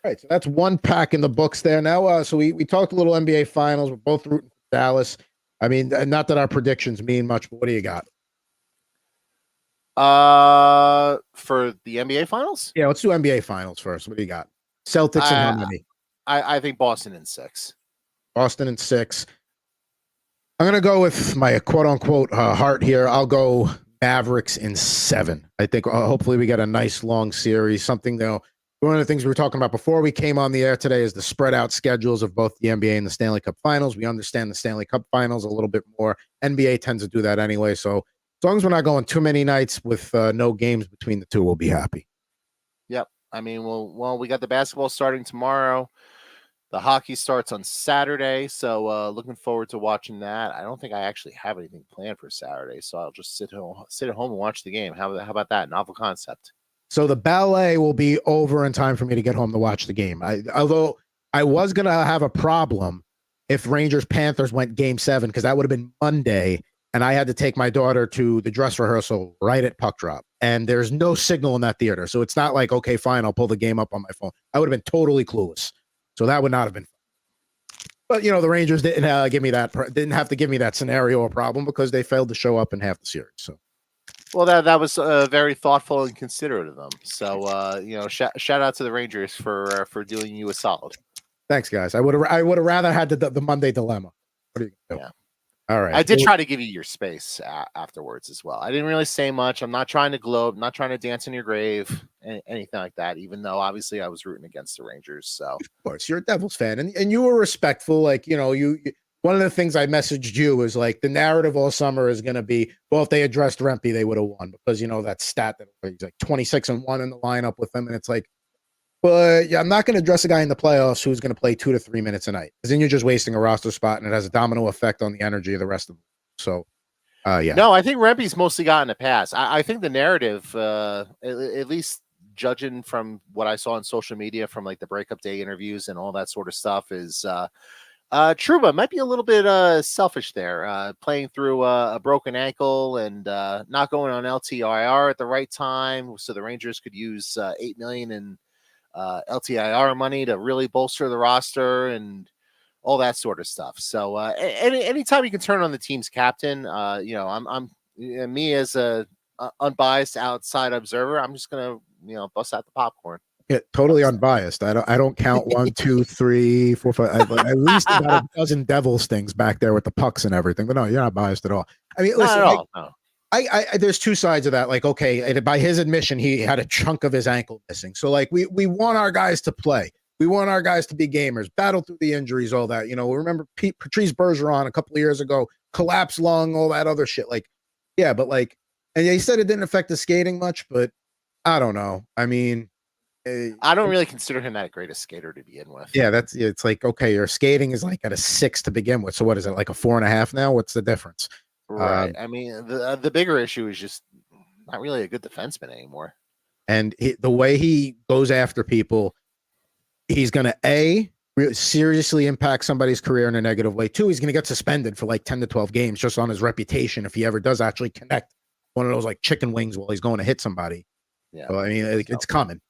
right, so that's one pack in the books there. Now, so we talked a little NBA Finals. We're both rooting for Dallas. I mean, not that our predictions mean much, but what do you got? For the NBA Finals? Yeah, let's do NBA Finals first. What do you got? Celtics and how many? I think Boston in 6. Boston in 6. I'm gonna go with my quote unquote heart here. I'll go Mavericks in 7. I think hopefully we get a nice long series. Something though. One of the things we were talking about before we came on the air today is the spread out schedules of both the NBA and the Stanley Cup Finals. We understand the Stanley Cup Finals a little bit more. NBA tends to do that anyway. So as long as we're not going too many nights with no games between the two, we'll be happy. Yep. I mean, well, we got the basketball starting tomorrow. The hockey starts on Saturday, so looking forward to watching that. I don't think I actually have anything planned for Saturday, so I'll just sit at home and watch the game. How about that? Novel concept. So the ballet will be over in time for me to get home to watch the game. Although I was going to have a problem if Rangers-Panthers went Game 7, because that would have been Monday, and I had to take my daughter to the dress rehearsal right at puck drop. And there's no signal in that theater, so it's not like, okay, fine, I'll pull the game up on my phone. I would have been totally clueless. So that would not have been fun. But, the Rangers didn't have to give me that scenario or problem because they failed to show up in half the series. So. Well, that was very thoughtful and considerate of them. So, shout out to the Rangers for doing you a solid. Thanks, guys. I would have rather had the Monday dilemma. What are you gonna do? Yeah. All right. I did try to give you your space afterwards as well. I didn't really say much. I'm not trying to gloat, not trying to dance in your grave, anything like that, even though obviously I was rooting against the Rangers. So of course, you're a Devils fan, and you were respectful. Like, you one of the things I messaged you is like the narrative all summer is going to be, well, if they addressed Rempe, they would have won because that stat that he's like 26-1 in the lineup with them, and it's like, but yeah, I'm not going to address a guy in the playoffs who's going to play 2 to 3 minutes a night, because then you're just wasting a roster spot, and it has a domino effect on the energy of the rest of them. So, yeah. No, I think Rempe's mostly gotten a pass. I think the narrative, at least judging from what I saw on social media from like the breakup day interviews and all that sort of stuff, is Trouba might be a little bit selfish there, playing through a broken ankle and not going on LTIR at the right time, so the Rangers could use $8 million in LTIR money to really bolster the roster and all that sort of stuff. So anytime you can turn on the team's captain, I'm me as a unbiased outside observer, I'm just gonna bust out the popcorn. Yeah, totally unbiased. I don't count 1, 2, 3, 4, 5. At least about a dozen Devils things back there with the pucks and everything. But no, you're not biased at all. I mean, listen, not at all, no. I there's two sides of that. Like, okay, by his admission, he had a chunk of his ankle missing. So like, we want our guys to play. We want our guys to be gamers, battle through the injuries, all that. Remember Patrice Bergeron a couple of years ago, collapsed lung, all that other shit. Like, yeah, but like, and he said it didn't affect the skating much, but I don't know. I mean, I don't really consider him that great a skater to begin with. Yeah, it's like, okay, your skating is like at a 6 to begin with. So what is it, like a 4.5 now? What's the difference? Right. I mean, the bigger issue is just not really a good defenseman anymore. And the way he goes after people, he's going to really seriously impact somebody's career in a negative way. 2, he's going to get suspended for like 10 to 12 games just on his reputation if he ever does actually connect one of those like chicken wings while he's going to hit somebody. Yeah. So, I mean, it's coming.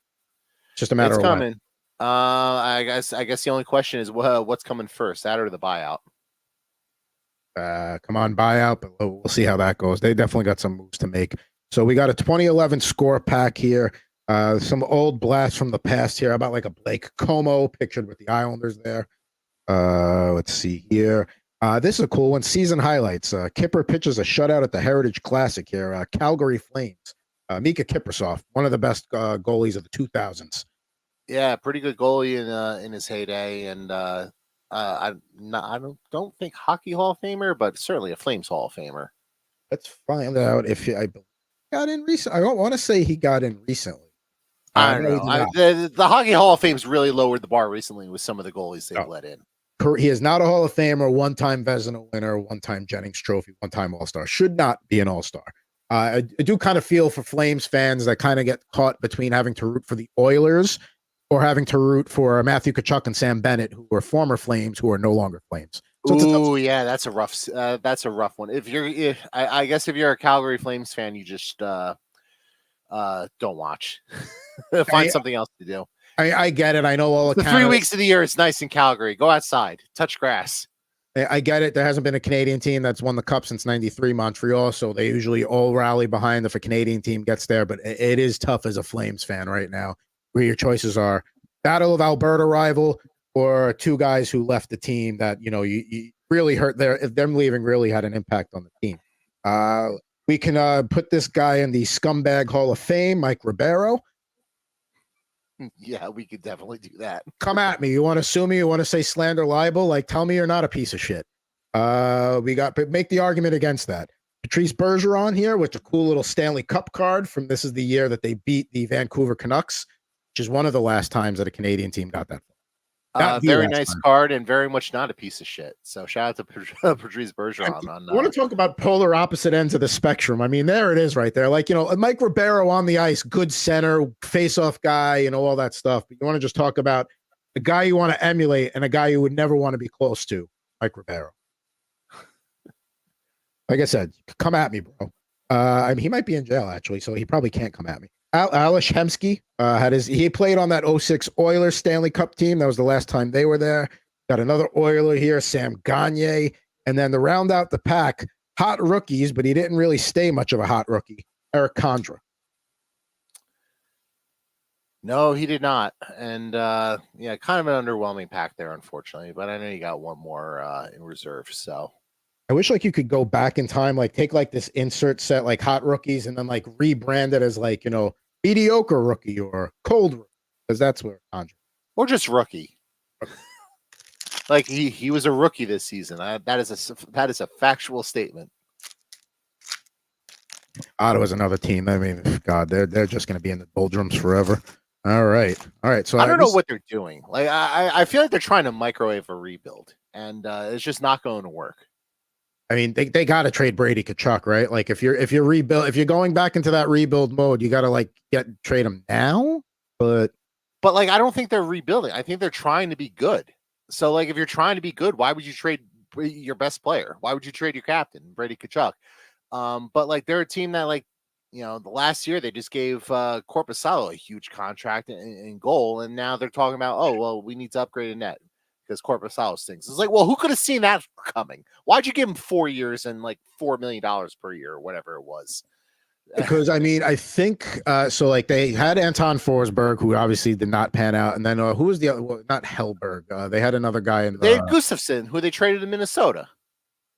It's just a matter of coming. I guess the only question is, what's coming first, that or the buyout? Come on, buyout, but we'll see how that goes. They definitely got some moves to make. So we got a 2011 score pack here. Some old blasts from the past here. How about like a Blake Como pictured with the Islanders there? Let's see here. This is a cool one. Season highlights. Kipper pitches a shutout at the Heritage Classic here. Calgary Flames. Mika Kiprusoff, one of the best goalies of the 2000s. Yeah, pretty good goalie in his heyday, and I don't think Hockey Hall of Famer, but certainly a Flames Hall of Famer. Let's find out if I got in recent. I don't want to say he got in recently. I don't know. The Hockey Hall of Fame's really lowered the bar recently with some of the goalies they've let in. He is not a Hall of Famer, one-time Vezina winner, one-time Jennings Trophy, one-time All-Star. Should not be an All-Star. I do kind of feel for Flames fans that kind of get caught between having to root for the Oilers or having to root for Matthew Tkachuk and Sam Bennett, who were former Flames, who are no longer Flames. So yeah, that's a rough one. I guess if you're a Calgary Flames fan, you just don't watch. Find something else to do. I get it. I know all the 3 weeks of the year it's nice in Calgary. Go outside, touch grass. I get it. There hasn't been a Canadian team that's won the Cup since '93, Montreal, so they usually all rally behind if a Canadian team gets there, but it is tough as a Flames fan right now, where your choices are Battle of Alberta rival or two guys who left the team that, you really hurt them leaving really had an impact on the team. We can put this guy in the Scumbag Hall of Fame, Mike Ribeiro. Yeah, we could definitely do that. Come at me. You want to sue me? You want to say slander, libel? Like, tell me you're not a piece of shit. Make the argument against that. Patrice Bergeron here with a cool little Stanley Cup card from this is the year that they beat the Vancouver Canucks, which is one of the last times that a Canadian team got that. Very nice card and very much not a piece of shit. So shout out to Patrice Bergeron. I want to talk about polar opposite ends of the spectrum. I mean, there it is right there. Like, Mike Ribeiro on the ice, good center, face-off guy, all that stuff. But you want to just talk about the guy you want to emulate and a guy you would never want to be close to, Mike Ribeiro. Like I said, come at me, bro. He might be in jail, actually, so he probably can't come at me. Ales Hemsky he played on that 06 Oilers Stanley Cup team. That was the last time they were there. Got another Oiler here, Sam Gagner. And then to round out the pack, hot rookies, but he didn't really stay much of a hot rookie, Eric Condra. No, he did not. And kind of an underwhelming pack there, unfortunately. But I know you got one more in reserve. So I wish you could go back in time, take this insert set, hot rookies, and then rebrand it as mediocre rookie or cold rookie, because that's where Condra. Or just rookie. He was a rookie this season. That is a factual statement. Ottawa's another team. I mean, God, they're just going to be in the doldrums forever. All right. So I don't know what they're doing. I feel like they're trying to microwave a rebuild, and it's just not going to work. I mean, they got to trade Brady Tkachuk, right? If you're going back into that rebuild mode, you got to trade him now. But I don't think they're rebuilding. I think they're trying to be good. So if you're trying to be good, why would you trade your best player? Why would you trade your captain, Brady Tkachuk? But they're a team that the last year they just gave Korpisalo a huge contract in goal, and now they're talking about we need to upgrade a net because Korpisalo stinks. It's who could have seen that coming? Why'd you give him 4 years and $4 million per year or whatever it was? Because I think they had Anton Forsberg, who obviously did not pan out, and then who was the other? Well, not Hellberg. They had another guy in. They had Gustafsson, who they traded to Minnesota.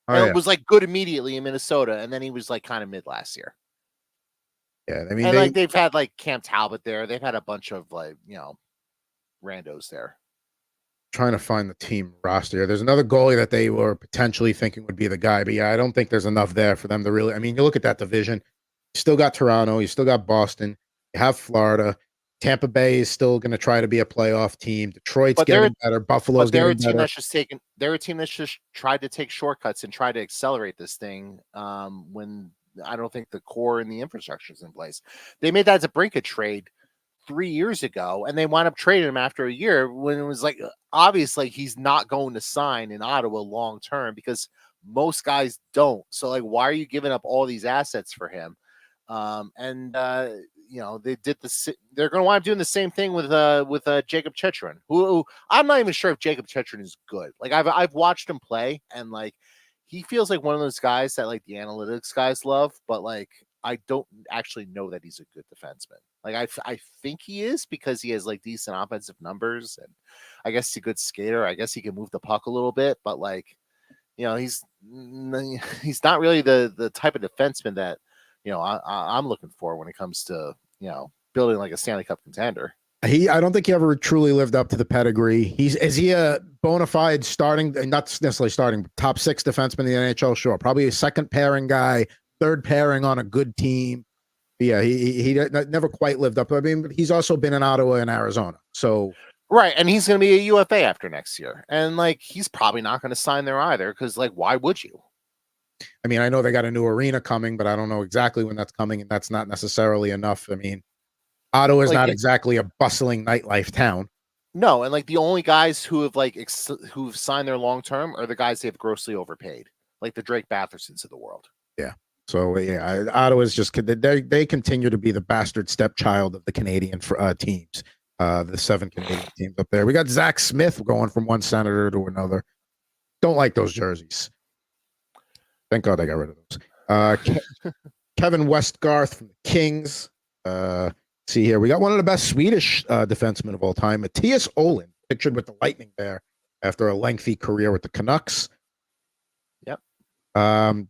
It was was good immediately in Minnesota, and then he was kind of mid last year. Yeah, I mean, and they've had Cam Talbot there. They've had a bunch of randos there. Trying to find the team roster. There's another goalie that they were potentially thinking would be the guy, but I don't think there's enough there for them to really. I mean, you look at that division. You still got Toronto. You still got Boston. You have Florida. Tampa Bay is still going to try to be a playoff team. Detroit's getting better. Buffalo's getting better. They're a team that's just tried to take shortcuts and try to accelerate this thing when I don't think the core and the infrastructure is in place. They made that Zabrinka trade 3 years ago, and they wound up trading him after a year when it was obviously he's not going to sign in Ottawa long term because most guys don't. So why are you giving up all these assets for him? They did they're going to wind up doing the same thing with Jacob Chychrun, who I'm not even sure if Jacob Chychrun is good. I've watched him play, and he feels like one of those guys that the analytics guys love, but I don't actually know that he's a good defenseman. I think he is because he has decent offensive numbers, and I guess he's a good skater. I guess he can move the puck a little bit, but he's not really the type of defenseman that I'm looking for when it comes to building a Stanley Cup contender. I don't think he ever truly lived up to the pedigree. Is he a bona fide starting, not necessarily starting, top 6 defenseman in the NHL? Sure, probably a second pairing guy, third pairing on a good team. Yeah, he never quite lived up. I mean, he's also been in Ottawa and Arizona. So Right, and he's going to be a UFA after next year, and like he's probably not going to sign there either because like why would you? I mean, I know they got a new arena coming, but I don't know exactly when that's coming, and that's not necessarily enough. I mean, Ottawa is Like not exactly a bustling nightlife town. no, and like the only guys who have like who've signed their long term are the guys they've grossly overpaid, like the Drake Bathersons of the world. Yeah. So yeah, Ottawa's just they continue to be the bastard stepchild of the Canadian teams. The 7 Canadian teams up there. We got Zach Smith going from one senator to another. Don't like those jerseys. Thank God I got rid of those. Kevin Westgarth from the Kings. See here, we got one of the best Swedish defensemen of all time, Matthias Olin, pictured with the Lightning there after a lengthy career with the Canucks. Yep.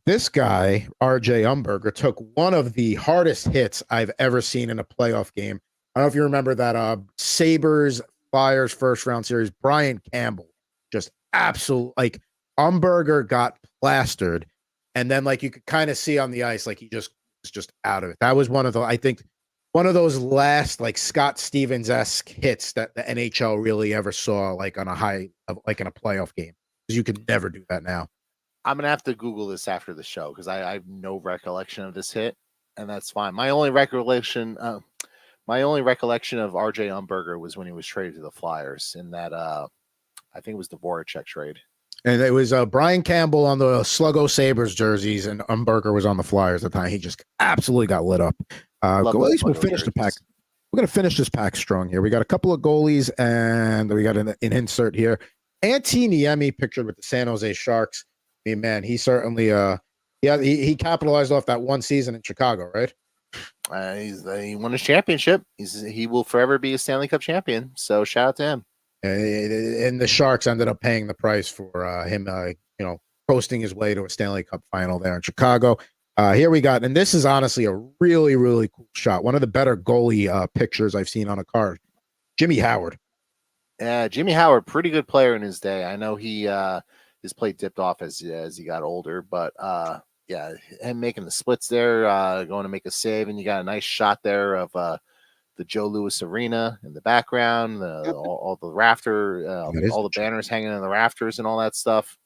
This guy, RJ Umberger, took one of the hardest hits I've ever seen in a playoff game. I don't know if you remember that Sabres Flyers first round series. Brian Campbell just absolute like Umberger got plastered, and then like you could kind of see on the ice like he just was just out of it. That was one of the one of those last like Scott Stevens-esque hits that the NHL really ever saw like on a high like in a playoff game, because you could never do that now. I'm gonna have to Google this after the show because I have no recollection of this hit, and that's fine. My only recollection of RJ Umberger was when he was traded to the Flyers in that I think it was the Voracek trade. And it was Brian Campbell on the Sluggo Sabres jerseys, and Umberger was on the Flyers at the time. He just absolutely got lit up. At least we'll finish the pack. We're going to finish this pack strong here. We got a couple of goalies, and we got an insert here. Antti Niemi pictured with the San Jose Sharks. I mean, man, he certainly he capitalized off that one season in Chicago, right? He won his championship. He will forever be a Stanley Cup champion. So shout out to him. And the Sharks ended up paying the price for him, coasting his way to a Stanley Cup final there in Chicago. Here we got, and this is honestly a really, really cool shot. One of the better goalie pictures I've seen on a card. Jimmy Howard. Yeah, Jimmy Howard, pretty good player in his day. I know his play dipped off as he got older, but yeah, him making the splits there, going to make a save, and you got a nice shot there of the Joe Louis Arena in the background, all the rafter, all the banners hanging in the rafters and all that stuff.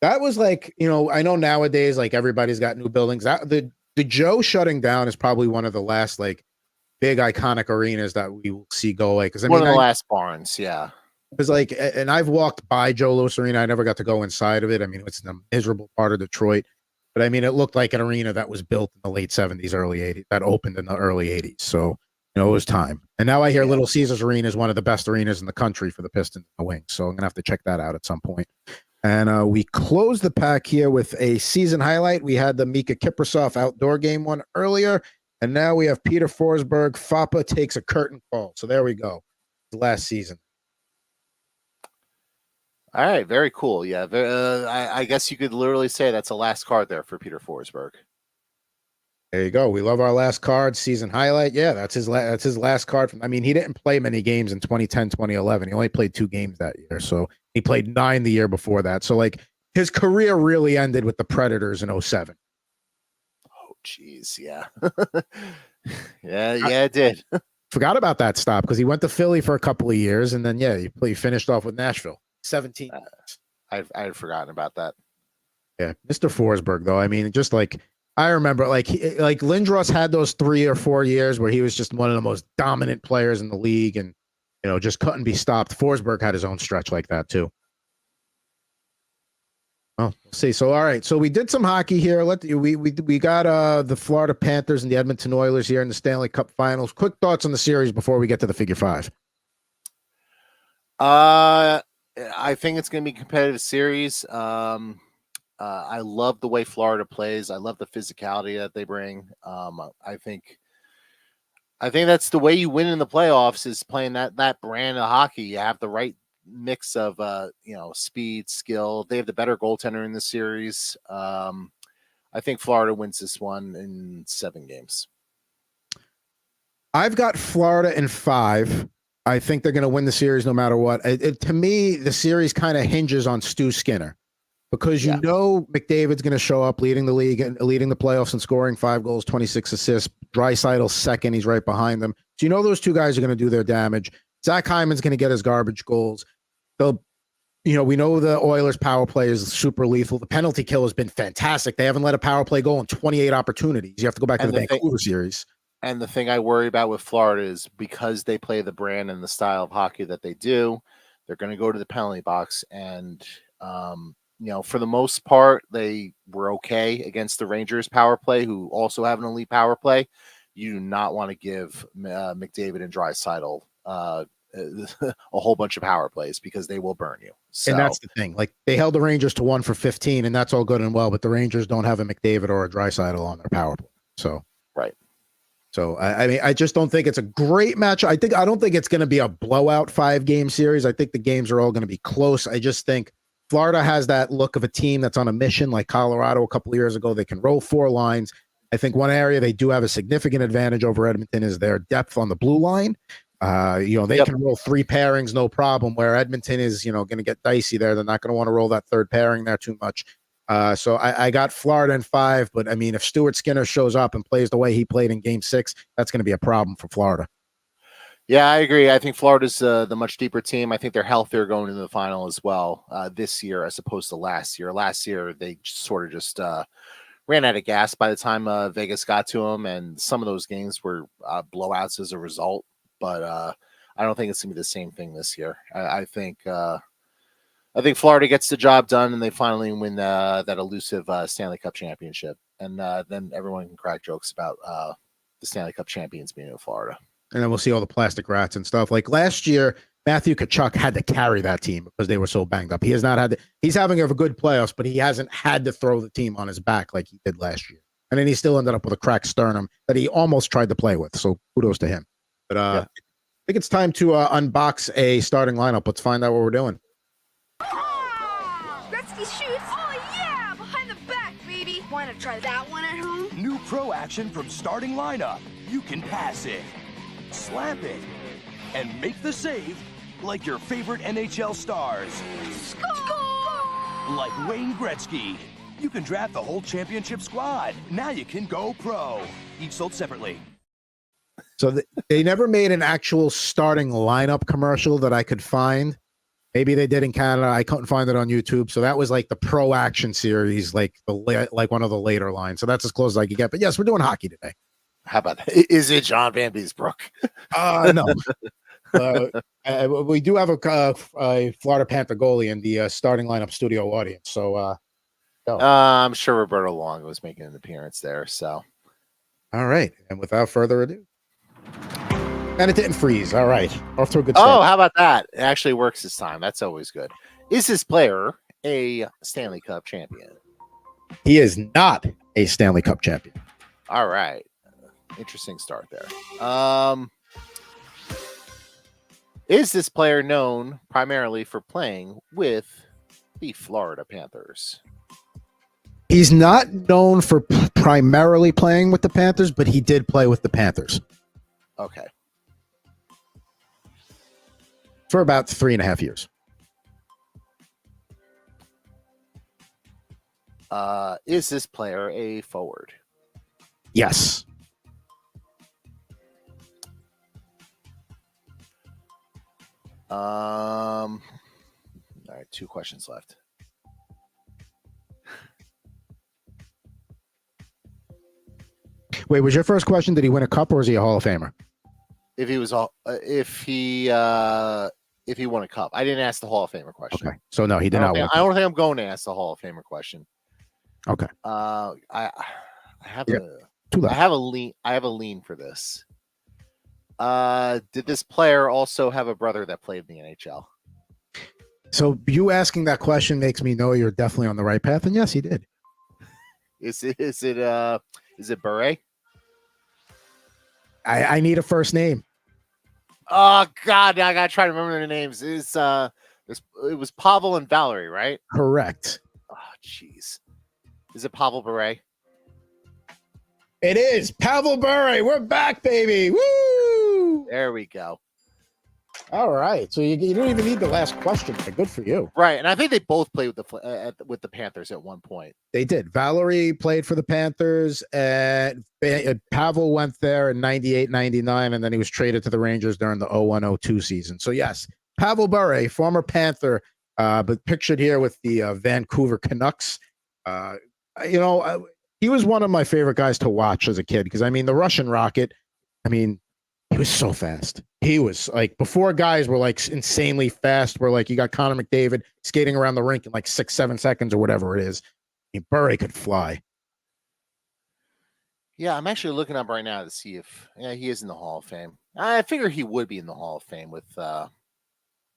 That was like, I know nowadays, like everybody's got new buildings. The Joe shutting down is probably one of the last like big iconic arenas that we will see go away. Because One of the last barns, yeah. Because like, and I've walked by Joe Louis Arena. I never got to go inside of it. I mean, it's in a miserable part of Detroit. But I mean, it looked like an arena that was built in the late 70s, early 80s, that opened in the early 80s. So, it was time. And now I hear Little Caesars Arena is one of the best arenas in the country for the Pistons and the Wings. So I'm going to have to check that out at some point. And we close the pack here with a season highlight. We had the Mika Kiprasov outdoor game one earlier. And now we have Peter Forsberg. FAPA takes a curtain call. So there we go. Last season. All right. Very cool. Yeah. I guess you could literally say that's the last card there for Peter Forsberg. There you go. We love our last card, season highlight. Yeah, that's his last card. I mean, he didn't play many games in 2010, 2011. He only played 2 games that year. So he played 9 the year before that. So like his career really ended with the Predators in 2007. Oh, geez. Yeah. yeah, it did. Forgot about that stop because he went to Philly for a couple of years. And then, he finished off with Nashville. 17. I had forgotten about that. Yeah. Mr. Forsberg, though. I mean, just like, I remember like Lindros had those 3 or 4 years where he was just one of the most dominant players in the league and, just couldn't be stopped. Forsberg had his own stretch like that too. Oh, we'll see. So, all right. So we did some hockey here. We got the Florida Panthers and the Edmonton Oilers here in the Stanley Cup Finals. Quick thoughts on the series before we get to the Figure 5. I think it's going to be a competitive series. I love the way Florida plays. I love the physicality that they bring. I think that's the way you win in the playoffs is playing that brand of hockey. You have the right mix of speed, skill. They have the better goaltender in the series. I think Florida wins this one in 7 games. I've got Florida in 5. I think they're going to win the series no matter what. To me, the series kind of hinges on Stu Skinner. Because McDavid's going to show up leading the league and leading the playoffs and scoring 5 goals, 26 assists. Draisaitl's second. He's right behind them. So those 2 guys are going to do their damage. Zach Hyman's going to get his garbage goals. They'll, we know the Oilers power play is super lethal. The penalty kill has been fantastic. They haven't let a power play go in 28 opportunities. You have to go back to the Vancouver series. And the thing I worry about with Florida is because they play the brand and the style of hockey that they do, they're going to go to the penalty box. And, for the most part, they were okay against the Rangers power play, who also have an elite power play. You do not want to give McDavid and Draisaitl a whole bunch of power plays because they will burn you. So, and that's the thing. Like, they held the Rangers to 1 for 15, and that's all good and well, but the Rangers don't have a McDavid or a Draisaitl on their power play. So, right. So, I just don't think it's a great match. I don't think it's going to be a blowout 5-game series. I think the games are all going to be close. I just think Florida has that look of a team that's on a mission, like Colorado a couple of years ago. They can roll 4 lines. I think one area they do have a significant advantage over Edmonton is their depth on the blue line. They can roll 3 pairings, no problem, where Edmonton is, going to get dicey there. They're not going to want to roll that third pairing there too much. So I got Florida in 5, but I mean, if Stuart Skinner shows up and plays the way he played in Game 6, that's going to be a problem for Florida. Yeah, I agree. I think Florida's the much deeper team. I think they're healthier going into the final as well this year as opposed to last year. Last year, they sort of just ran out of gas by the time Vegas got to them, and some of those games were blowouts as a result. But I don't think it's going to be the same thing this year. I think Florida gets the job done, and they finally win that elusive Stanley Cup championship. And then everyone can crack jokes about the Stanley Cup champions being in Florida. And then we'll see all the plastic rats and stuff. Like last year, Matthew Tkachuk had to carry that team because they were so banged up. He has not had he's having a good playoffs, but he hasn't had to throw the team on his back like he did last year. And then he still ended up with a cracked sternum that he almost tried to play with. So kudos to him. But I think it's time to unbox a starting lineup. Let's find out what we're doing. Gretzky shoots. Oh, yeah. Behind the back, baby. Want to try that one at home? New pro action from starting lineup. You can pass it, slap it, and make the save like your favorite NHL stars. Score! Like Wayne Gretzky. You can draft the whole championship squad. Now you can go pro. Each sold separately. So they never made an actual starting lineup commercial that I could find. Maybe they did in Canada. I couldn't find it on YouTube. So that was like the Pro Action series, like one of the later lines. So that's as close as I could get. But yes, we're doing hockey today. How about that? Is it John Van Beesbrook? No. We do have a Florida Panther goalie in the starting lineup studio audience. So I'm sure Roberto Long was making an appearance there. So, all right. And without further ado. And it didn't freeze. All right. Off to a good start. Oh, how about that? It actually works this time. That's always good. Is this player a Stanley Cup champion? He is not a Stanley Cup champion. All right. Interesting start there. Is this player known primarily for playing with the Florida Panthers? He's not known for primarily playing with the Panthers, but he did play with the Panthers. Okay. For about 3.5 years. Is this player a forward? Yes. All right, 2 questions left. Wait, was your first question, did he win a cup or is he a Hall of Famer? If he won a cup. I didn't ask the Hall of Famer question. Okay. So no, he did not win. I don't think I'm going to ask the Hall of Famer question. Okay. I have a lean for this. Did this player also have a brother that played in the NHL? So you asking that question makes me know you're definitely on the right path, and yes, he did. Is it Bure? I need a first name. Oh God, I gotta try to remember their names. It was Pavel and Valerie, right? Correct. Oh, jeez. Is it Pavel Bure? It is Pavel Bure. We're back, baby. Woo! There we go. All right. So you don't even need the last question. Good for you. Right, and I think they both played with the Panthers at one point. They did. Valerie played for the Panthers, and Pavel went there in 98, 99, and then he was traded to the Rangers during the 01-02 season. So, yes, Pavel Bure, former Panther, but pictured here with the Vancouver Canucks. He was one of my favorite guys to watch as a kid because, I mean, the Russian Rocket, I mean, he was so fast. He was like, before guys were like insanely fast, where like you got Connor McDavid skating around the rink in like 6-7 seconds or whatever it is. I mean, Bure could fly. Yeah, I'm actually looking up right now to see if he is in the Hall of Fame. I figure he would be in the Hall of Fame with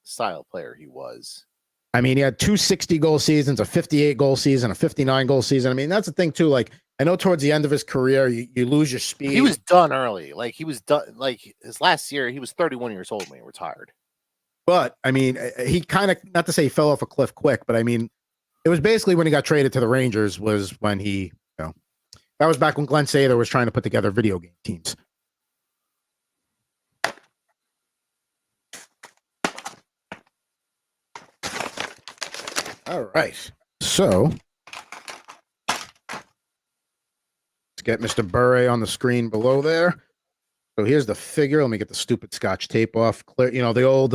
style player he was. I mean, he had 2 60-goal seasons, a 58-goal season, a 59-goal season. I mean, that's the thing too. Like, I know towards the end of his career, you lose your speed. He was done early. Like, he was done. Like, his last year, he was 31 years old when he retired. But I mean, he kind of, not to say he fell off a cliff quick, but I mean, it was basically when he got traded to the Rangers was when he, that was back when Glenn Sather was trying to put together video game teams. All right. So let's get Mr. Bure on the screen below there. So here's the figure. Let me get the stupid Scotch tape off. Clear, the old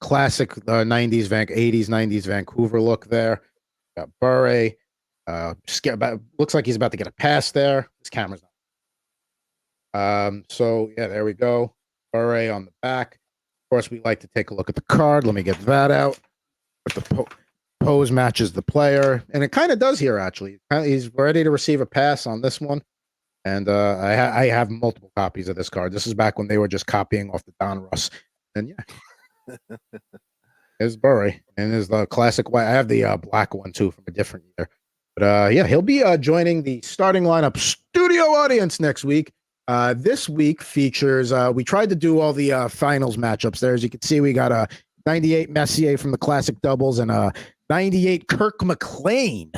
classic 90s, 80s, 90s Vancouver look there. Got Bure. Looks like he's about to get a pass there. His camera's on. So yeah, there we go. Bure on the back. Of course, we like to take a look at the card. Let me get that out. But the pose matches the player, and it kind of does here. Actually, he's ready to receive a pass on this one. And I have multiple copies of this card. This is back when they were just copying off the Don Russ. And yeah, there's Bure, and there's the classic white. I have the black one too from a different year. But yeah, he'll be joining the starting lineup studio audience next week. This week features, we tried to do all the finals matchups there. As you can see, we got a 98 Messier from the classic doubles and a 98 Kirk McLean,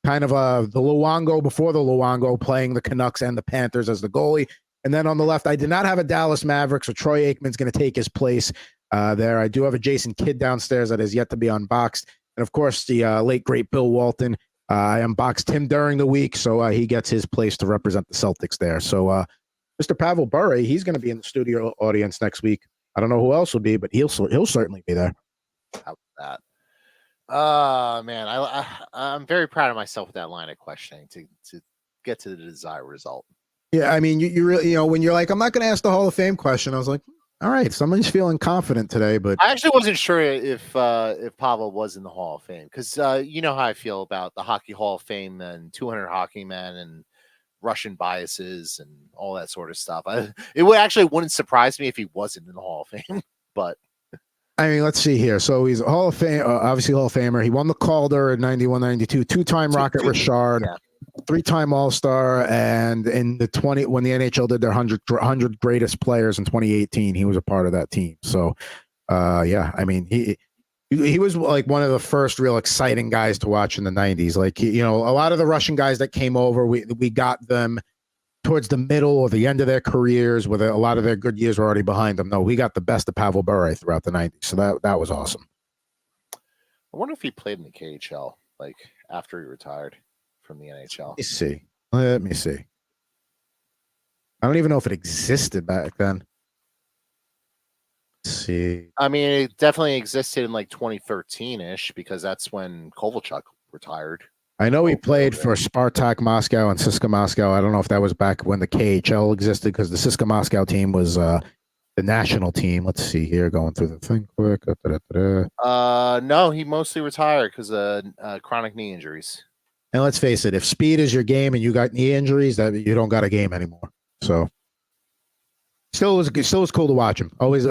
kind of the Luongo before the Luongo, playing the Canucks and the Panthers as the goalie. And then on the left, I did not have a Dallas Maverick, so Troy Aikman's going to take his place there. I do have a Jason Kidd downstairs that is yet to be unboxed. And of course, the late, great Bill Walton. I unboxed him during the week, so he gets his place to represent the Celtics there. So Mr. Pavel Bure, he's going to be in the studio audience next week. I don't know who else will be, but he'll certainly be there. How about that? Man, I'm very proud of myself with that line of questioning to get to the desired result. Yeah, I mean, you really, when you're like, I'm not going to ask the Hall of Fame question, I was like, all right, somebody's feeling confident today. But I actually wasn't sure if Pavel was in the Hall of Fame because you know how I feel about the Hockey Hall of Fame and 200 hockey men and Russian biases and all that sort of stuff. It wouldn't surprise me if he wasn't in the Hall of Fame, but. I mean, let's see here. So he's a Hall of Fame, obviously Hall of Famer. He won the Calder in 91, 92, two-time Rocket Richard, yeah. 3-time All-Star, and in when the NHL did their 100 greatest players in 2018, he was a part of that team. So, yeah, I mean, he was like one of the first real exciting guys to watch in the 90s. Like, a lot of the Russian guys that came over, we got them towards the middle or the end of their careers, where a lot of their good years were already behind them. No, we got the best of Pavel Bure throughout the 90s. So that was awesome. I wonder if he played in the KHL, like after he retired from the NHL. Let me see. I don't even know if it existed back then. Let's see. I mean, it definitely existed in like 2013-ish because that's when Kovalchuk retired. I know he played for Spartak Moscow and CSKA Moscow. I don't know if that was back when the KHL existed because the CSKA Moscow team was the national team. Let's see here, going through the thing quick. No, he mostly retired because of chronic knee injuries. And let's face it, if speed is your game and you got knee injuries, that you don't got a game anymore. So still was cool to watch him. Always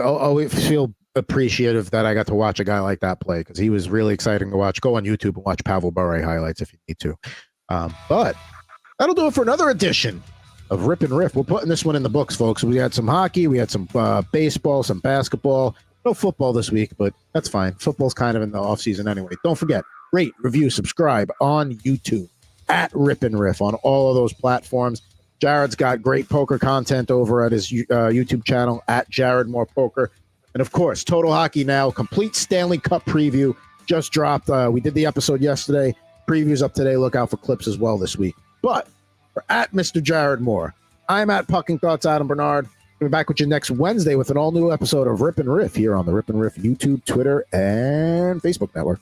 feel appreciative that I got to watch a guy like that play because he was really exciting to watch. Go on YouTube and watch Pavel Bure highlights if you need to. But that'll do it for another edition of Rip and Riff. We're putting this one in the books, folks. We had some hockey, we had some baseball, some basketball. No football this week, but that's fine. Football's kind of in the off season anyway. Don't forget, rate, review, subscribe on YouTube at Rip and Riff on all of those platforms. Jared's got great poker content over at his YouTube channel at Jared More Poker. And of course, Total Hockey Now, complete Stanley Cup preview just dropped. We did the episode yesterday. Previews up today. Look out for clips as well this week. But for at Mr. Jared Moore, I'm at Pucking Thoughts Adam Bernard. We'll be back with you next Wednesday with an all-new episode of Rip and Riff here on the Rip and Riff YouTube, Twitter, and Facebook network.